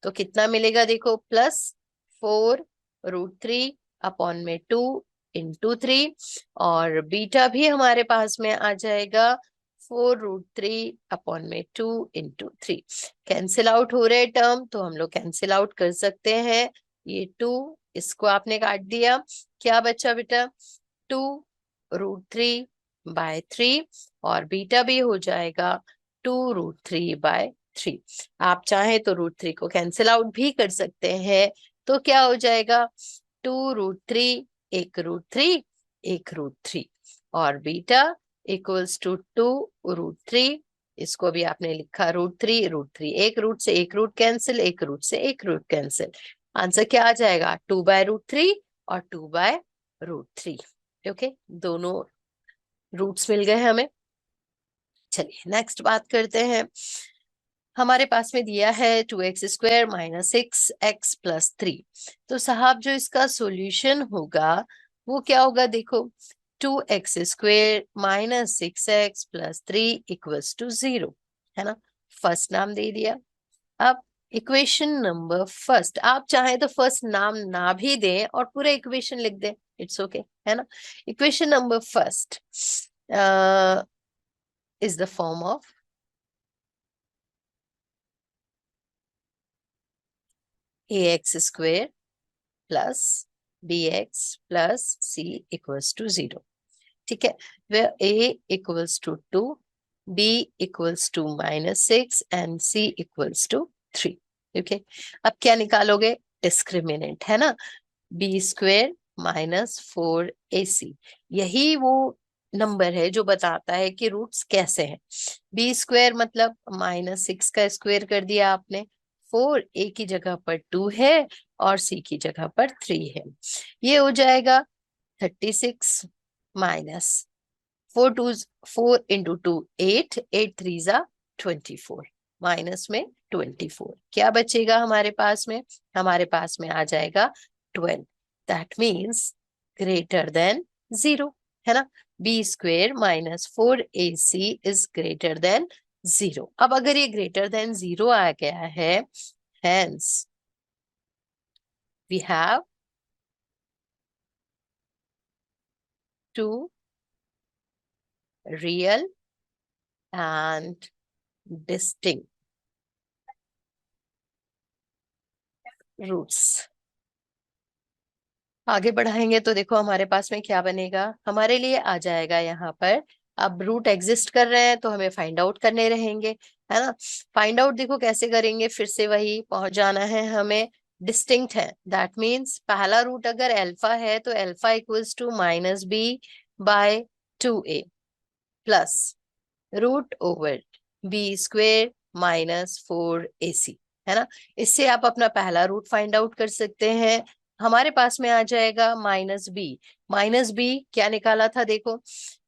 तो कितना मिलेगा देखो, +4√3 अपॉन में 2 × 3, और बीटा भी हमारे पास में आ जाएगा 4√3 अपॉन में 2 × 3। कैंसिल आउट हो रहे टर्म तो हम लोग कैंसिल आउट कर सकते हैं, ये 2 इसको आपने काट दिया, क्या बचा बेटा, 2√3/3 और बीटा भी हो जाएगा 2√3/3। आप चाहे तो √3 को कैंसिल आउट भी कर सकते हैं, तो क्या हो जाएगा, 2√3 1√3 1√3 और बीटा इक्वल्स टू 2√3, इसको भी आपने लिखा √3 √3, एक रूट से एक रूट कैंसिल, एक रूट से एक रूट कैंसिल, आंसर क्या आ जाएगा, 2/√3 और 2/√3। ओके, दोनों रूट्स मिल गए हमें। चलिए नेक्स्ट बात करते हैं, हमारे पास में दिया है 2x² माइनस 6x प्लस 3। तो साहब जो इसका सॉल्यूशन होगा वो क्या होगा, देखो 2x² minus 6x plus 3 equals to 0, है ना, फर्स्ट नाम दे दिया। अब इक्वेशन नंबर फर्स्ट, आप चाहे तो फर्स्ट नाम ना भी दें और पूरा इक्वेशन लिख दें, इट्स ओके, है ना। Equation number first is the form of ax² plus bx plus c equals to 0। ठीक है, where a equals to 2, b equals to -6 and c equals to 3. Okay, अब क्या निकालोगे? डिस्क्रिमिनेंट, है ना? b² -4ac, यही वो नंबर है जो बताता है कि रूट्स कैसे हैं। b² मतलब -6 का स्क्वायर कर दिया आपने, 4a की जगह पर 2 है और c की जगह पर 3 है। ये हो जाएगा 36 माइनस 4 इंटू 2 8, 8 3 जा 24, माइनस में 24, क्या बचेगा हमारे पास में? हमारे पास में आ जाएगा 12। दैट मीन्स ग्रेटर देन 0, है ना? b² -4ac is greater than 0। अब अगर ये ग्रेटर देन 0 आ गया है, hence we have two real and distinct roots. आगे बढ़ाएंगे तो देखो हमारे पास में क्या बनेगा, हमारे लिए आ जाएगा यहाँ पर। अब रूट एग्जिस्ट कर रहे हैं तो हमें फाइंड आउट करने रहेंगे, है ना? फाइंड आउट देखो कैसे करेंगे, फिर से वही पहुंच जाना है हमें। डिस्टिंक्ट है, दैट मीन्स पहला रूट अगर अल्फा है तो alpha equals to -b/2a plus root over b² -4ac, है ना? इससे आप अपना पहला रूट फाइंड आउट कर सकते हैं। हमारे पास में आ जाएगा -b। -b क्या निकाला था देखो,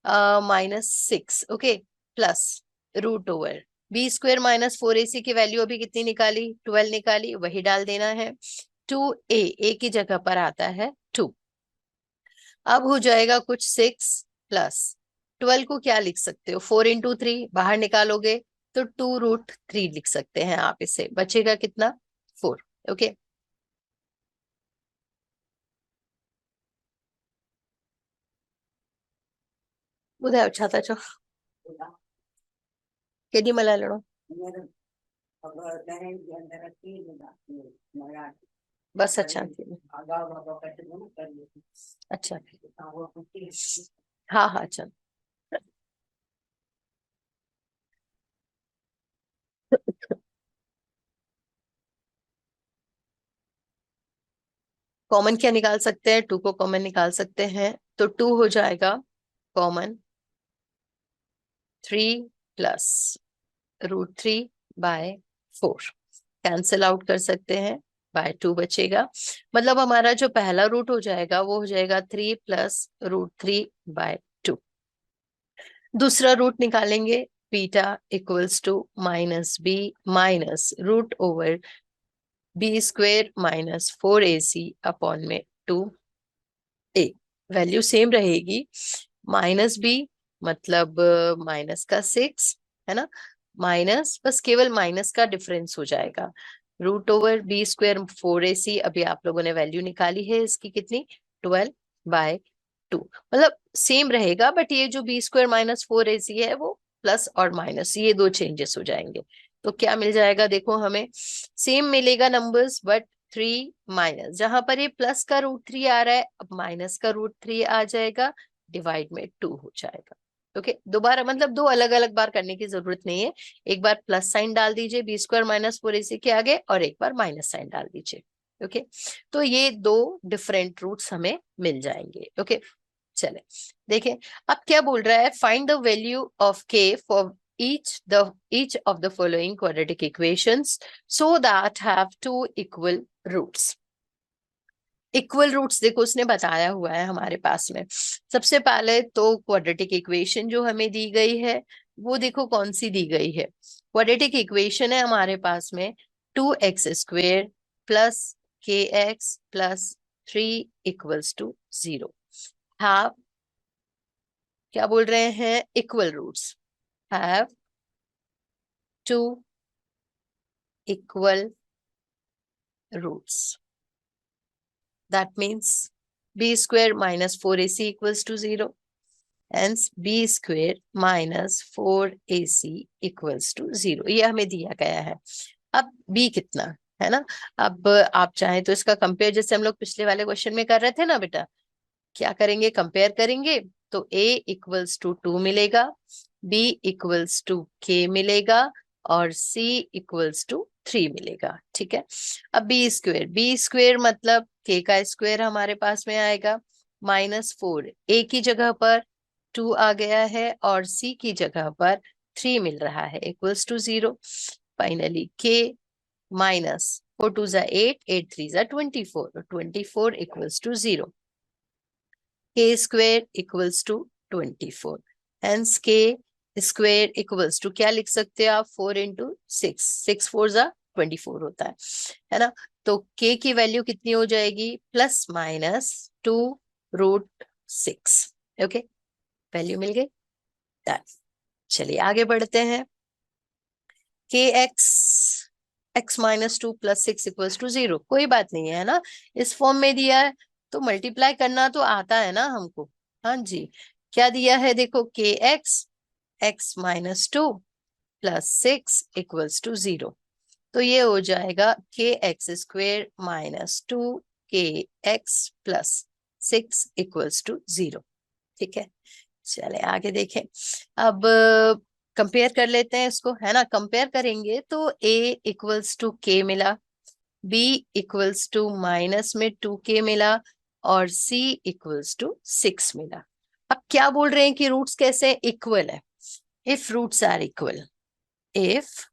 -6, okay, plus root over b² -4ac की वैल्यू अभी कितनी निकाली? 12 निकाली, वही डाल देना है। 2a, a की जगह पर आता है 2। अब हो जाएगा कुछ 6 प्लस 12 को क्या लिख सकते हो? 4 इंटू 3 बाहर निकालोगे तो 2√3 लिख सकते हैं आप इसे, बचेगा कितना? 4। ओके, बुधायो छाता छो केडी मला लड़ो बस। अच्छा अच्छा, हाँ हाँ चल। कॉमन क्या निकाल सकते हैं? 2 को कॉमन निकाल सकते हैं, तो 2 हो जाएगा कॉमन 3 प्लस √3/4, कैंसिल आउट कर सकते हैं, /2 बचेगा। मतलब हमारा जो पहला रूट हो जाएगा वो हो जाएगा 3 प्लस √3/2। दूसरा रूट निकालेंगे, beta equals to -b minus root over b² -4ac upon में 2a। वैल्यू सेम रहेगी, -b मतलब माइनस का 6, है ना? माइनस, बस केवल माइनस का डिफरेंस हो जाएगा। रूट ओवर b² 4ac, अभी आप लोगों ने वैल्यू निकाली है इसकी कितनी? 12/2, मतलब सेम रहेगा, बट ये जो b² -4ac है वो प्लस और माइनस, ये दो चेंजेस हो जाएंगे। तो क्या मिल जाएगा देखो, हमें सेम मिलेगा नंबर्स, बट 3 माइनस, जहां पर ये प्लस का √3 आ रहा है, अब माइनस का √3 आ जाएगा, डिवाइड में 2 हो जाएगा। ओके, दोबारा मतलब दो अलग अलग बार करने की जरूरत नहीं है। एक बार प्लस साइन डाल दीजिए b² -4ac के आगे, और एक बार माइनस साइन डाल दीजिए। ओके, तो ये दो डिफरेंट रूट्स हमें मिल जाएंगे। ओके, चले देखें अब क्या बोल रहा है। Find the value of k for each of the following quadratic equations so that have two equal roots। Equal roots देखो उसने बताया हुआ है हमारे पास में। सबसे पहले तो क्वाड्रेटिक इक्वेशन जो हमें दी गई है वो देखो कौन सी दी गई है। क्वाड्रेटिक इक्वेशन है हमारे पास में 2x² plus kx plus 3 equals to 0। हाँ, क्या बोल रहे हैं? Equal roots have two equal roots, that means b² -4ac equals to 0, hence b² -4ac equals to 0। ये हमें दिया गया है। अब b कितना है ना, अब आप चाहें तो इसका कंपेयर, जैसे हम लोग पिछले वाले क्वेश्चन में कर रहे थे ना बेटा, क्या करेंगे? कंपेयर करेंगे तो a इक्वल्स टू 2 मिलेगा, b इक्वल्स टू k मिलेगा और c इक्वल्स टू 3 मिलेगा। ठीक है, अब बी स्क्वेयर मतलब k का स्क्वायर हमारे पास में आएगा, -4 a की जगह पर 2 आ गया है और c की जगह पर 3 मिल रहा है, equals to 0। Finally k minus 4 2 जा 8, 8 3 जा 24, 24 equals to 0। k square equals to 24, hence k square equals to क्या लिख सकते हो आप, 4 इंटू 6, 6 4 जा 24 होता है ना। तो k की वैल्यू कितनी हो जाएगी, ±2√6। ओके, वैल्यू मिल गई, डन। चलिए आगे बढ़ते हैं। x -2 + 6 इक्वल्स टू 0, कोई बात नहीं है ना, इस फॉर्म में दिया है तो मल्टीप्लाई करना तो आता है ना हमको। हाँ जी, क्या दिया है देखो, x-2 + 6 इक्वल्स टू 0। तो ये हो जाएगा kx² -2kx + 6 इक्वल्स टू 0। ठीक है, चले आगे देखें। अब कंपेयर कर लेते हैं इसको, है ना। कंपेयर करेंगे तो a इक्वल्स टू k मिला, b इक्वल्स टू -2k मिला और c इक्वल्स टू 6 मिला। अब क्या बोल रहे हैं कि रूट्स कैसे इक्वल है, if roots are equal, if,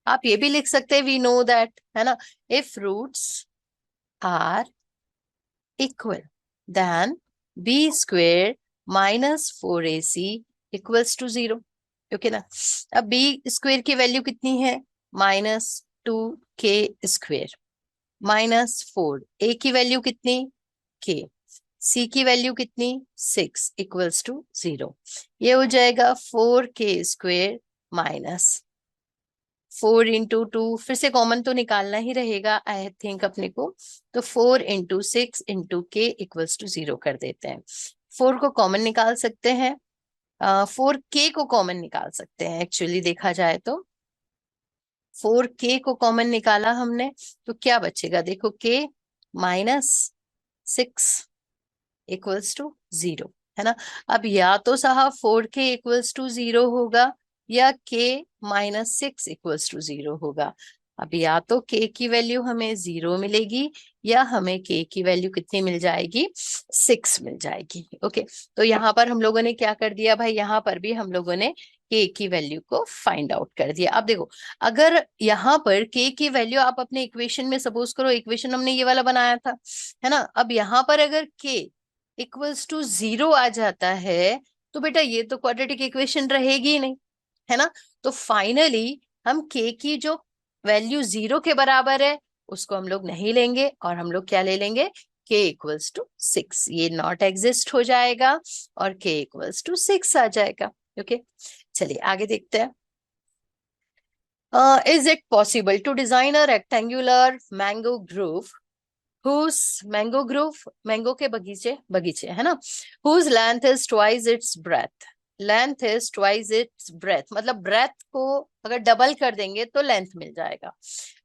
आप ये भी लिख सकते हैं वी नो दैट, है ना, if roots are equal then b² -4ac equals to 0। Okay ना। अब b² की वैल्यू कितनी है, -2k² -4, a की वैल्यू कितनी, k, c की वैल्यू कितनी, 6 इक्वल्स टू 0। ये हो जाएगा 4k² -4 इंटू 2, फिर से कॉमन तो निकालना ही रहेगा आई थिंक अपने को, तो 4 into 6 into k equals to 0 कर देते हैं। 4 को कॉमन निकाल सकते हैं, 4k को कॉमन निकाल सकते हैं एक्चुअली देखा जाए तो। 4k को कॉमन निकाला हमने तो क्या बचेगा देखो, k -6 इक्वल्स टू 0, है ना। अब या तो साहब 4k इक्वल्स टू 0 होगा या k -6 इक्वल्स टू 0 होगा। अब या तो k की वैल्यू हमें 0 मिलेगी या हमें k की वैल्यू कितनी मिल जाएगी, 6 मिल जाएगी। ओके, तो यहाँ पर हम लोगों ने क्या कर दिया भाई, यहाँ पर भी हम लोगों ने k की वैल्यू को फाइंड आउट कर दिया। अब देखो, अगर यहाँ पर k की वैल्यू आप अपने इक्वेशन में, सपोज करो इक्वेशन हमने ये वाला बनाया था, है ना, अब यहाँ पर अगर k इक्वल्स टू 0 आ जाता है तो बेटा ये तो क्वाड्रेटिक इक्वेशन रहेगी ही नहीं, है ना। तो फाइनली हम k की जो वैल्यू 0 के बराबर है उसको हम लोग नहीं लेंगे और हम लोग क्या ले लेंगे, k इक्वल्स टू 6, ये नॉट एग्जिस्ट हो जाएगा और k इक्वल्स टू 6 आ जाएगा। ओके, चलिए आगे देखते हैं। Is it possible to design a rectangular mango grove whose mango grove, mango के बगीचे बगीचे, है ना, whose length is twice its breadth, length is twice its breadth, मतलब ब्रेथ को अगर डबल कर देंगे तो लेंथ मिल जाएगा,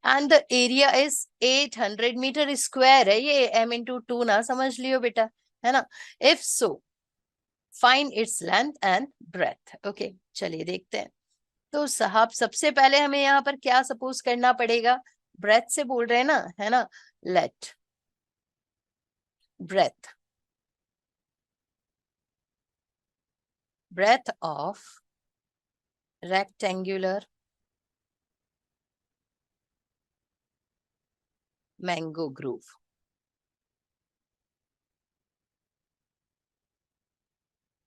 and the area is 800 metre square है, ये m इंटू 2 ना समझ लियो बेटा, है ना। If so find its length and breadth. Okay, चलिए देखते हैं। तो साहब सबसे पहले हमें यहाँ पर क्या सपोज करना पड़ेगा, ब्रेथ से बोल रहे हैं ना, है ना, late breadth of rectangular mango groove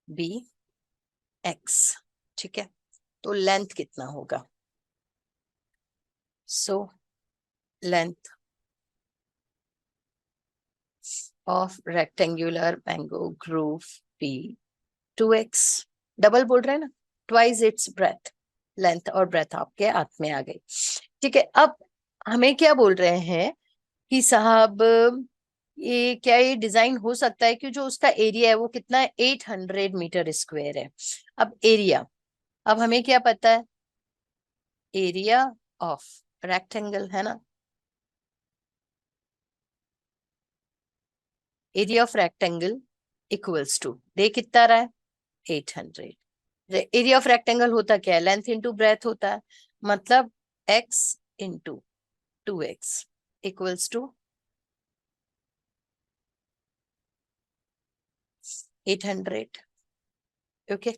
b x। ठीक है, तो लेंथ कितना होगा, so length of rectangular mango groove b 2x, double बोल रहे हैं ना, ट्वाइस इट्स ब्रेथ, लेंथ और ब्रेथ आपके हाथ में आ गई। ठीक है, अब हमें क्या बोल रहे हैं कि साहब ये क्या ये डिजाइन हो सकता है कि जो उसका एरिया है वो कितना है, 800 मीटर स्क्वायर है। अब एरिया, अब हमें क्या पता है, एरिया ऑफ रेक्टेंगल, है ना, area of rectangle equals to, दे कितना रहा है 800, एरिया ऑफ रेक्टेंगल होता क्या है, लेंथ इंटू ब्रेथ होता है, मतलब x into 2x equals to 800। Okay,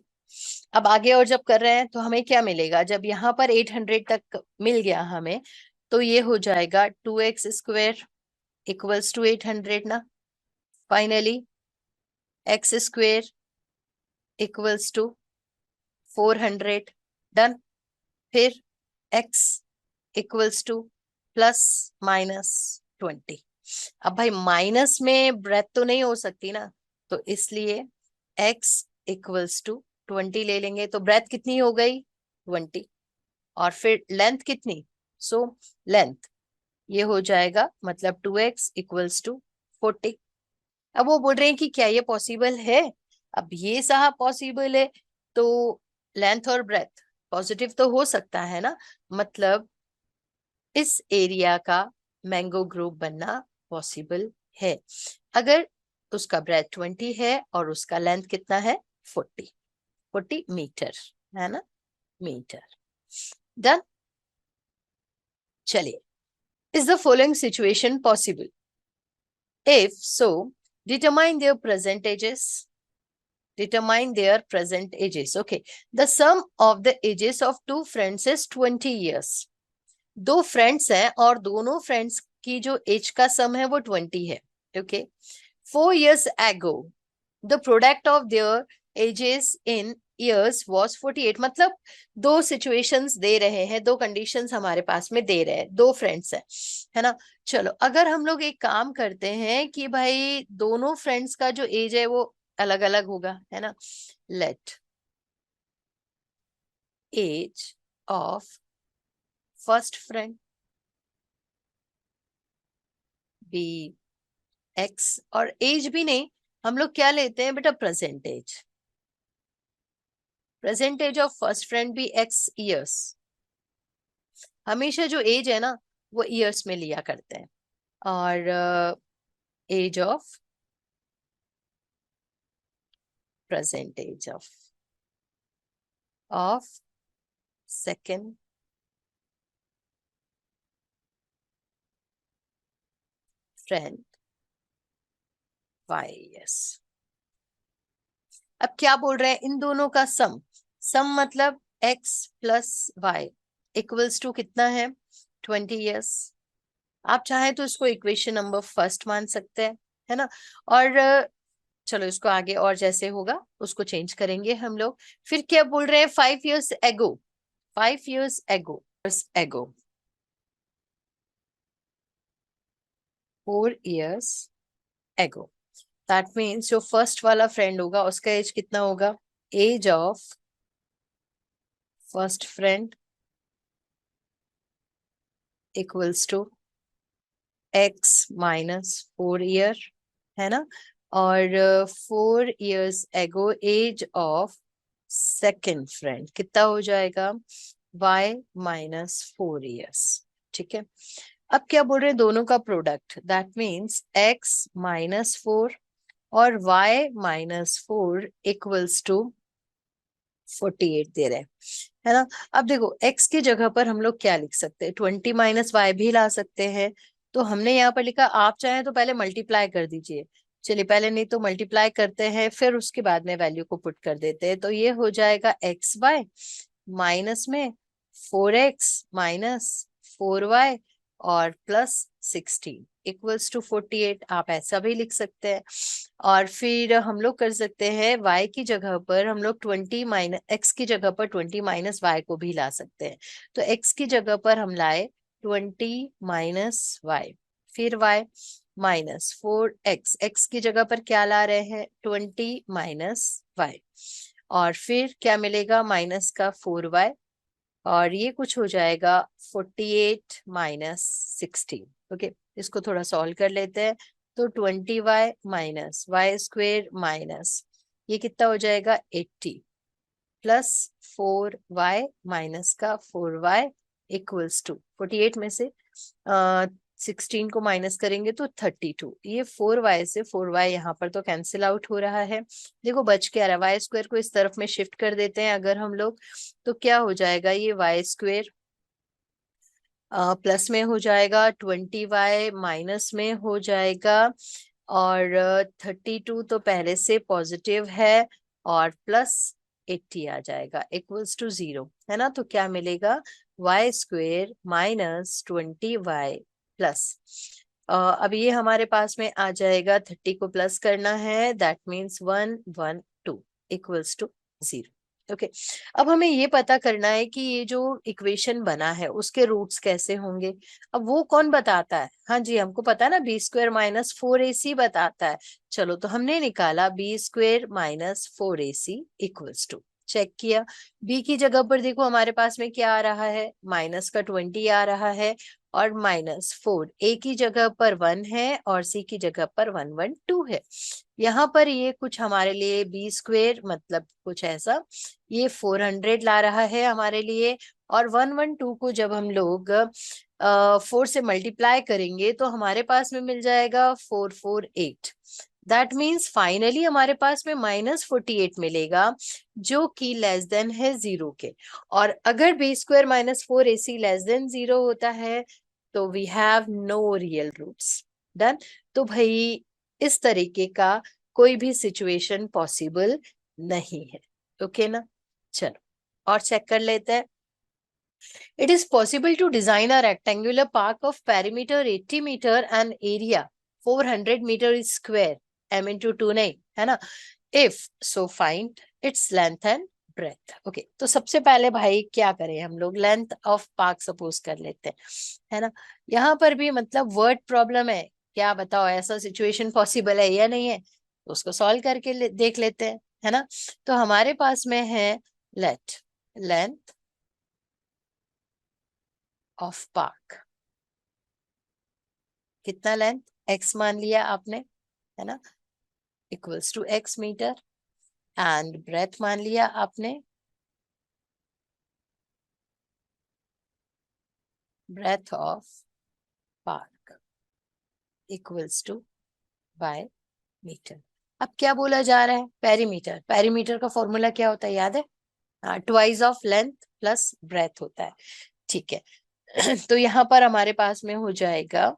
अब आगे और जब कर रहे हैं तो हमें क्या मिलेगा, जब यहाँ पर 800 तक मिल गया हमें, तो ये हो जाएगा 2x² इक्वल्स टू 800 ना। Finally x² equals to 400। Done. फिर x equals to plus minus 20। अब भाई माइनस में ब्रेथ तो नहीं हो सकती ना, तो इसलिए x इक्वल्स टू 20 ले लेंगे, तो ब्रेथ कितनी हो गई 20, और फिर लेंथ कितनी, सो लेंथ ये हो जाएगा मतलब 2x इक्वल्स टू 40। अब वो बोल रहे हैं कि क्या ये पॉसिबल है, अब ये साहब पॉसिबल है तो लेंथ और ब्रेथ पॉजिटिव तो हो सकता है ना, मतलब इस एरिया का मैंगो ग्रुप बनना पॉसिबल है अगर उसका ब्रेथ 20 है और उसका लेंथ कितना है 40 मीटर, है ना, मीटर। डन। चलिए, is the following situation possible, if so determine their present ages, determine their present ages। okay, the sum of the ages of two friends is 20 years। दो friends हैं और दोनों friends की जो as का सम है वो 20 है। Okay, 4 years ago the product of their ages in years was 48। मतलब दो सिचुएशंस दे रहे हैं, दो कंडीशंस हमारे पास में दे रहे हैं, दो फ्रेंड्स हैं, है ना। चलो अगर हम लोग एक काम करते हैं कि भाई दोनों फ्रेंड्स का जो एज है वो अलग अलग होगा, है ना। Let age of first friend be x, और एज भी नहीं, हम लोग क्या लेते हैं बेटा percentage, percentage of first friend भी एक्स ईयर्स, हमेशा जो एज है ना वो ईयर्स में लिया करते हैं, और age of percentage of second friend y। अब क्या बोल रहे हैं, इन दोनों का सम, सम मतलब x plus y equals to कितना है 20 years। आप चाहें तो इसको इक्वेशन नंबर फर्स्ट मान सकते हैं, है ना। और चलो इसको आगे और जैसे होगा उसको चेंज करेंगे हम लोग। फिर क्या बोल रहे हैं 5 years एगो, 5 years एगो, एगो 4 years एगो, दैट मीन्स जो फर्स्ट वाला फ्रेंड होगा उसका एज कितना होगा, age of first friend equals to x minus 4 year, है ना। और 4 years एगो एज ऑफ सेकेंड फ्रेंड कितना हो जाएगा y माइनस 4 years। ठीक है, अब क्या बोल रहे हैं दोनों का product, that means x minus 4 और y माइनस 4 इक्वल्स टू 48 दे रहे हैं, है ना। अब देखो x की जगह पर हम लोग क्या लिख सकते हैं, 20 माइनस वाई भी ला सकते हैं, तो हमने यहाँ पर लिखा, आप चाहें तो पहले मल्टीप्लाई कर दीजिए। चलिए पहले नहीं तो मल्टीप्लाई करते हैं, फिर उसके बाद में वैल्यू को पुट कर देते हैं, तो ये हो जाएगा एक्स वाई माइनस में 4x माइनस 4y और प्लस 16 इक्वल्स टू 48, आप ऐसा भी लिख सकते हैं। और फिर हम लोग कर सकते हैं y की जगह पर हम लोग 20 माइनस x की जगह पर 20 माइनस y को भी ला सकते हैं, तो x की जगह पर हम लाए 20 माइनस वाई, फिर y माइनस 4x, x की जगह पर क्या ला रहे हैं 20 माइनस वाई, और फिर क्या मिलेगा माइनस का 4y, और ये कुछ हो जाएगा 48 माइनस 16। ओके, इसको थोड़ा सॉल्व कर लेते हैं, तो 20y माइनस y² माइनस ये कितना हो जाएगा 80 प्लस 4y माइनस का 4y इक्वल्स टू 48 में से 16 को माइनस करेंगे तो 32। ये 4y से 4y यहाँ पर तो कैंसिल आउट हो रहा है। देखो बच क्या रहा है, वाई स्क्वायर को इस तरफ में शिफ्ट कर देते हैं अगर हम लोग, तो क्या हो जाएगा, ये वाई स्क्वायर प्लस में हो जाएगा, 20y माइनस में हो जाएगा, और 32 तो पहले से पॉजिटिव है, और प्लस 80 आ जाएगा इक्वल्स टू 0, है ना। तो क्या मिलेगा, Y square minus 20y plus, अब ये हमारे पास में आ जाएगा, 30 को प्लस करना है, that means 112 equals to 0। Okay, अब हमें ये पता करना है कि ये जो इक्वेशन बना है उसके रूट्स कैसे होंगे। अब वो कौन बताता है, हाँ जी हमको पता है ना, बी स्क्वेयर माइनस 4ac बताता है। चलो तो हमने निकाला b square minus 4ac equals to, check किया, बी की जगह पर देखो हमारे पास में क्या आ रहा है, माइनस का 20 आ रहा है, और -4, ए की जगह पर 1 है और सी की जगह पर 112 है। यहाँ पर ये कुछ हमारे लिए बी स्क्वेयर मतलब कुछ ऐसा, ये 400 ला रहा है हमारे लिए, और 112 को जब हम लोग 4 से मल्टीप्लाई करेंगे तो हमारे पास में मिल जाएगा 448। दैट मीन्स फाइनली हमारे पास में -48 मिलेगा, जो कि लेस देन है 0 के। और अगर b square minus 4ac less than 0 होता है तो we have no real roots. Done. तो भाई इस तरीके का कोई भी सिचुएशन पॉसिबल नहीं है। ओके ना, चलो और चेक कर लेते हैं। It is possible to design a rectangular park of perimeter 80 meter and area 400 meter square, m into 2 नहीं है ना, if so find its length and breadth। Okay, तो सबसे पहले भाई क्या करें हम लोग, लेंथ ऑफ पार्क सपोज कर लेते हैं, है ना। यहाँ पर भी मतलब वर्ड प्रॉब्लम है, क्या बताओ ऐसा सिचुएशन पॉसिबल है या नहीं है, तो उसको सॉल्व करके देख लेते हैं, है ना। तो हमारे पास में है लेट लेंथ ऑफ पार्क, कितना लेंथ, x मान लिया आपने, है ना, equals to x metre, and breadth मान लिया आपने, breadth of park equals to by metre. अब क्या बोला जा रहा है, पेरीमीटर, पेरीमीटर का फॉर्मूला क्या होता है याद है, twice of length plus breath होता है, ठीक है। तो यहाँ पर हमारे पास में हो जाएगा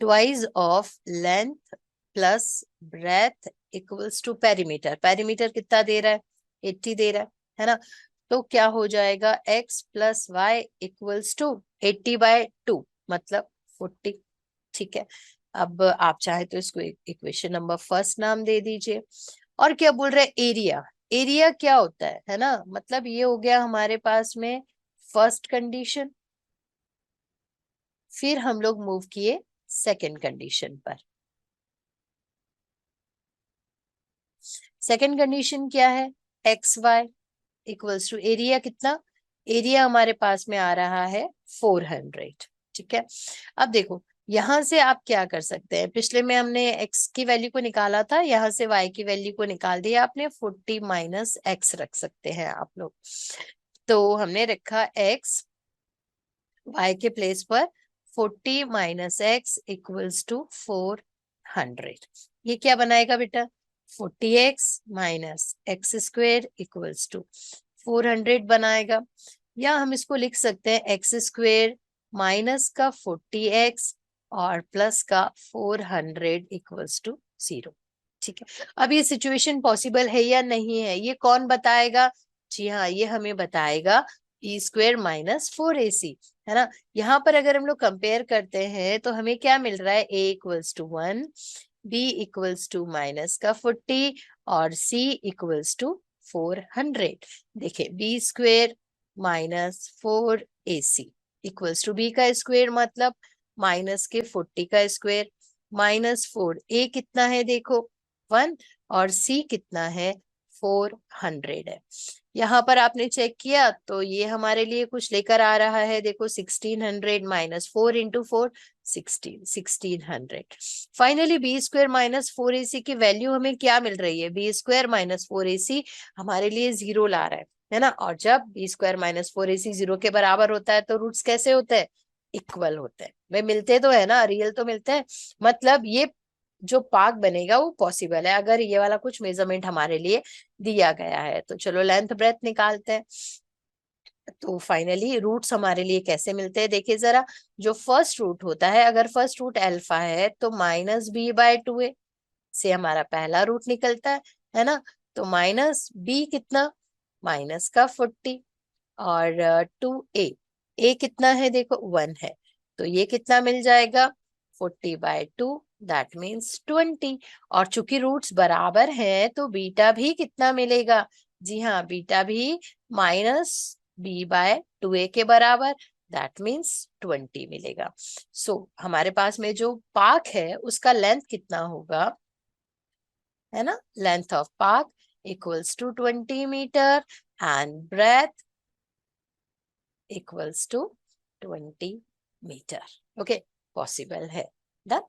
twice of length plus breadth equals to perimeter, perimeter कितना दे रहा है, 80 दे रहा है ना। तो क्या हो जाएगा, x plus y equals to 80/2 मतलब 40, ठीक है। अब आप चाहे तो इसको इक्वेशन नंबर फर्स्ट नाम दे दीजिए। और क्या बोल रहे हैं, एरिया, एरिया क्या होता है ना, मतलब ये हो गया हमारे पास में फर्स्ट कंडीशन, फिर हम लोग मूव किए सेकंड कंडीशन पर। सेकंड कंडीशन क्या है, x y equals to area, कितना, एरिया हमारे पास में आ रहा है 400, ठीक है। अब देखो यहां से आप क्या कर सकते हैं, पिछले में हमने x की वैल्यू को निकाला था, यहाँ से y की वैल्यू को निकाल दिया आपने, 40 माइनस x रख सकते हैं आप लोग। तो हमने रखा x, y के प्लेस पर 40 माइनस x इक्वल्स टू 400। ये क्या बनाएगा बेटा, 40x minus x square equals to 400 बनाएगा, या हम इसको लिख सकते हैं एक्स स्क्वेयर माइनस का 40x और प्लस का 400 इक्वल्स टू 0, ठीक है। अब ये सिचुएशन पॉसिबल है या नहीं है, ये कौन बताएगा, जी हाँ ये हमें बताएगा ई स्क्वेयर माइनस 4ac, है ना। यहाँ पर अगर हम लोग कंपेयर करते हैं तो हमें क्या मिल रहा है, a equals to 1, b equals to minus का 40 और c इक्वल्स टू 400। देखिए b square minus 4ac equals to b का स्क्वेयर मतलब माइनस के 40 का स्क्वेयर, -4, a कितना है देखो 1, और c कितना है 400 है। यहाँ पर आपने चेक किया तो ये हमारे लिए कुछ लेकर आ रहा है, देखो 1600 minus 4 into 4 1600। Finally b square minus 4ac की वैल्यू हमें क्या मिल रही है, बी स्क्वायर माइनस 4ac हमारे लिए 0 ला रहा है ना। और जब बी स्क्वायर माइनस 4ac 0 के बराबर होता है तो रूट्स कैसे होते हैं, इक्वल होते हैं। वे मिलते तो है ना, रियल तो मिलते हैं, मतलब ये जो पार्क बनेगा वो पॉसिबल है अगर ये वाला कुछ मेजरमेंट हमारे लिए दिया गया है। तो चलो लेंथ ब्रेथ निकालते हैं। तो फाइनली रूट्स हमारे लिए कैसे मिलते हैं, देखिए जरा। जो फर्स्ट रूट होता है, अगर फर्स्ट रूट अल्फा है तो -b/2a से हमारा पहला रूट निकलता है ना। तो -b कितना, माइनस का 40, और 2a, a कितना है देखो 1 है, तो ये कितना मिल जाएगा 40/2, दैट मीन्स 20। और चूंकि रूट्स बराबर हैं तो बीटा भी कितना मिलेगा, जी हाँ बीटा भी -b/2a के बराबर, दैट मीन्स 20 मिलेगा। सो हमारे पास में जो पार्क है उसका लेंथ कितना होगा, है ना, length of park equals to 20 metre and breadth equals to 20 metre. Okay, possible है। डन।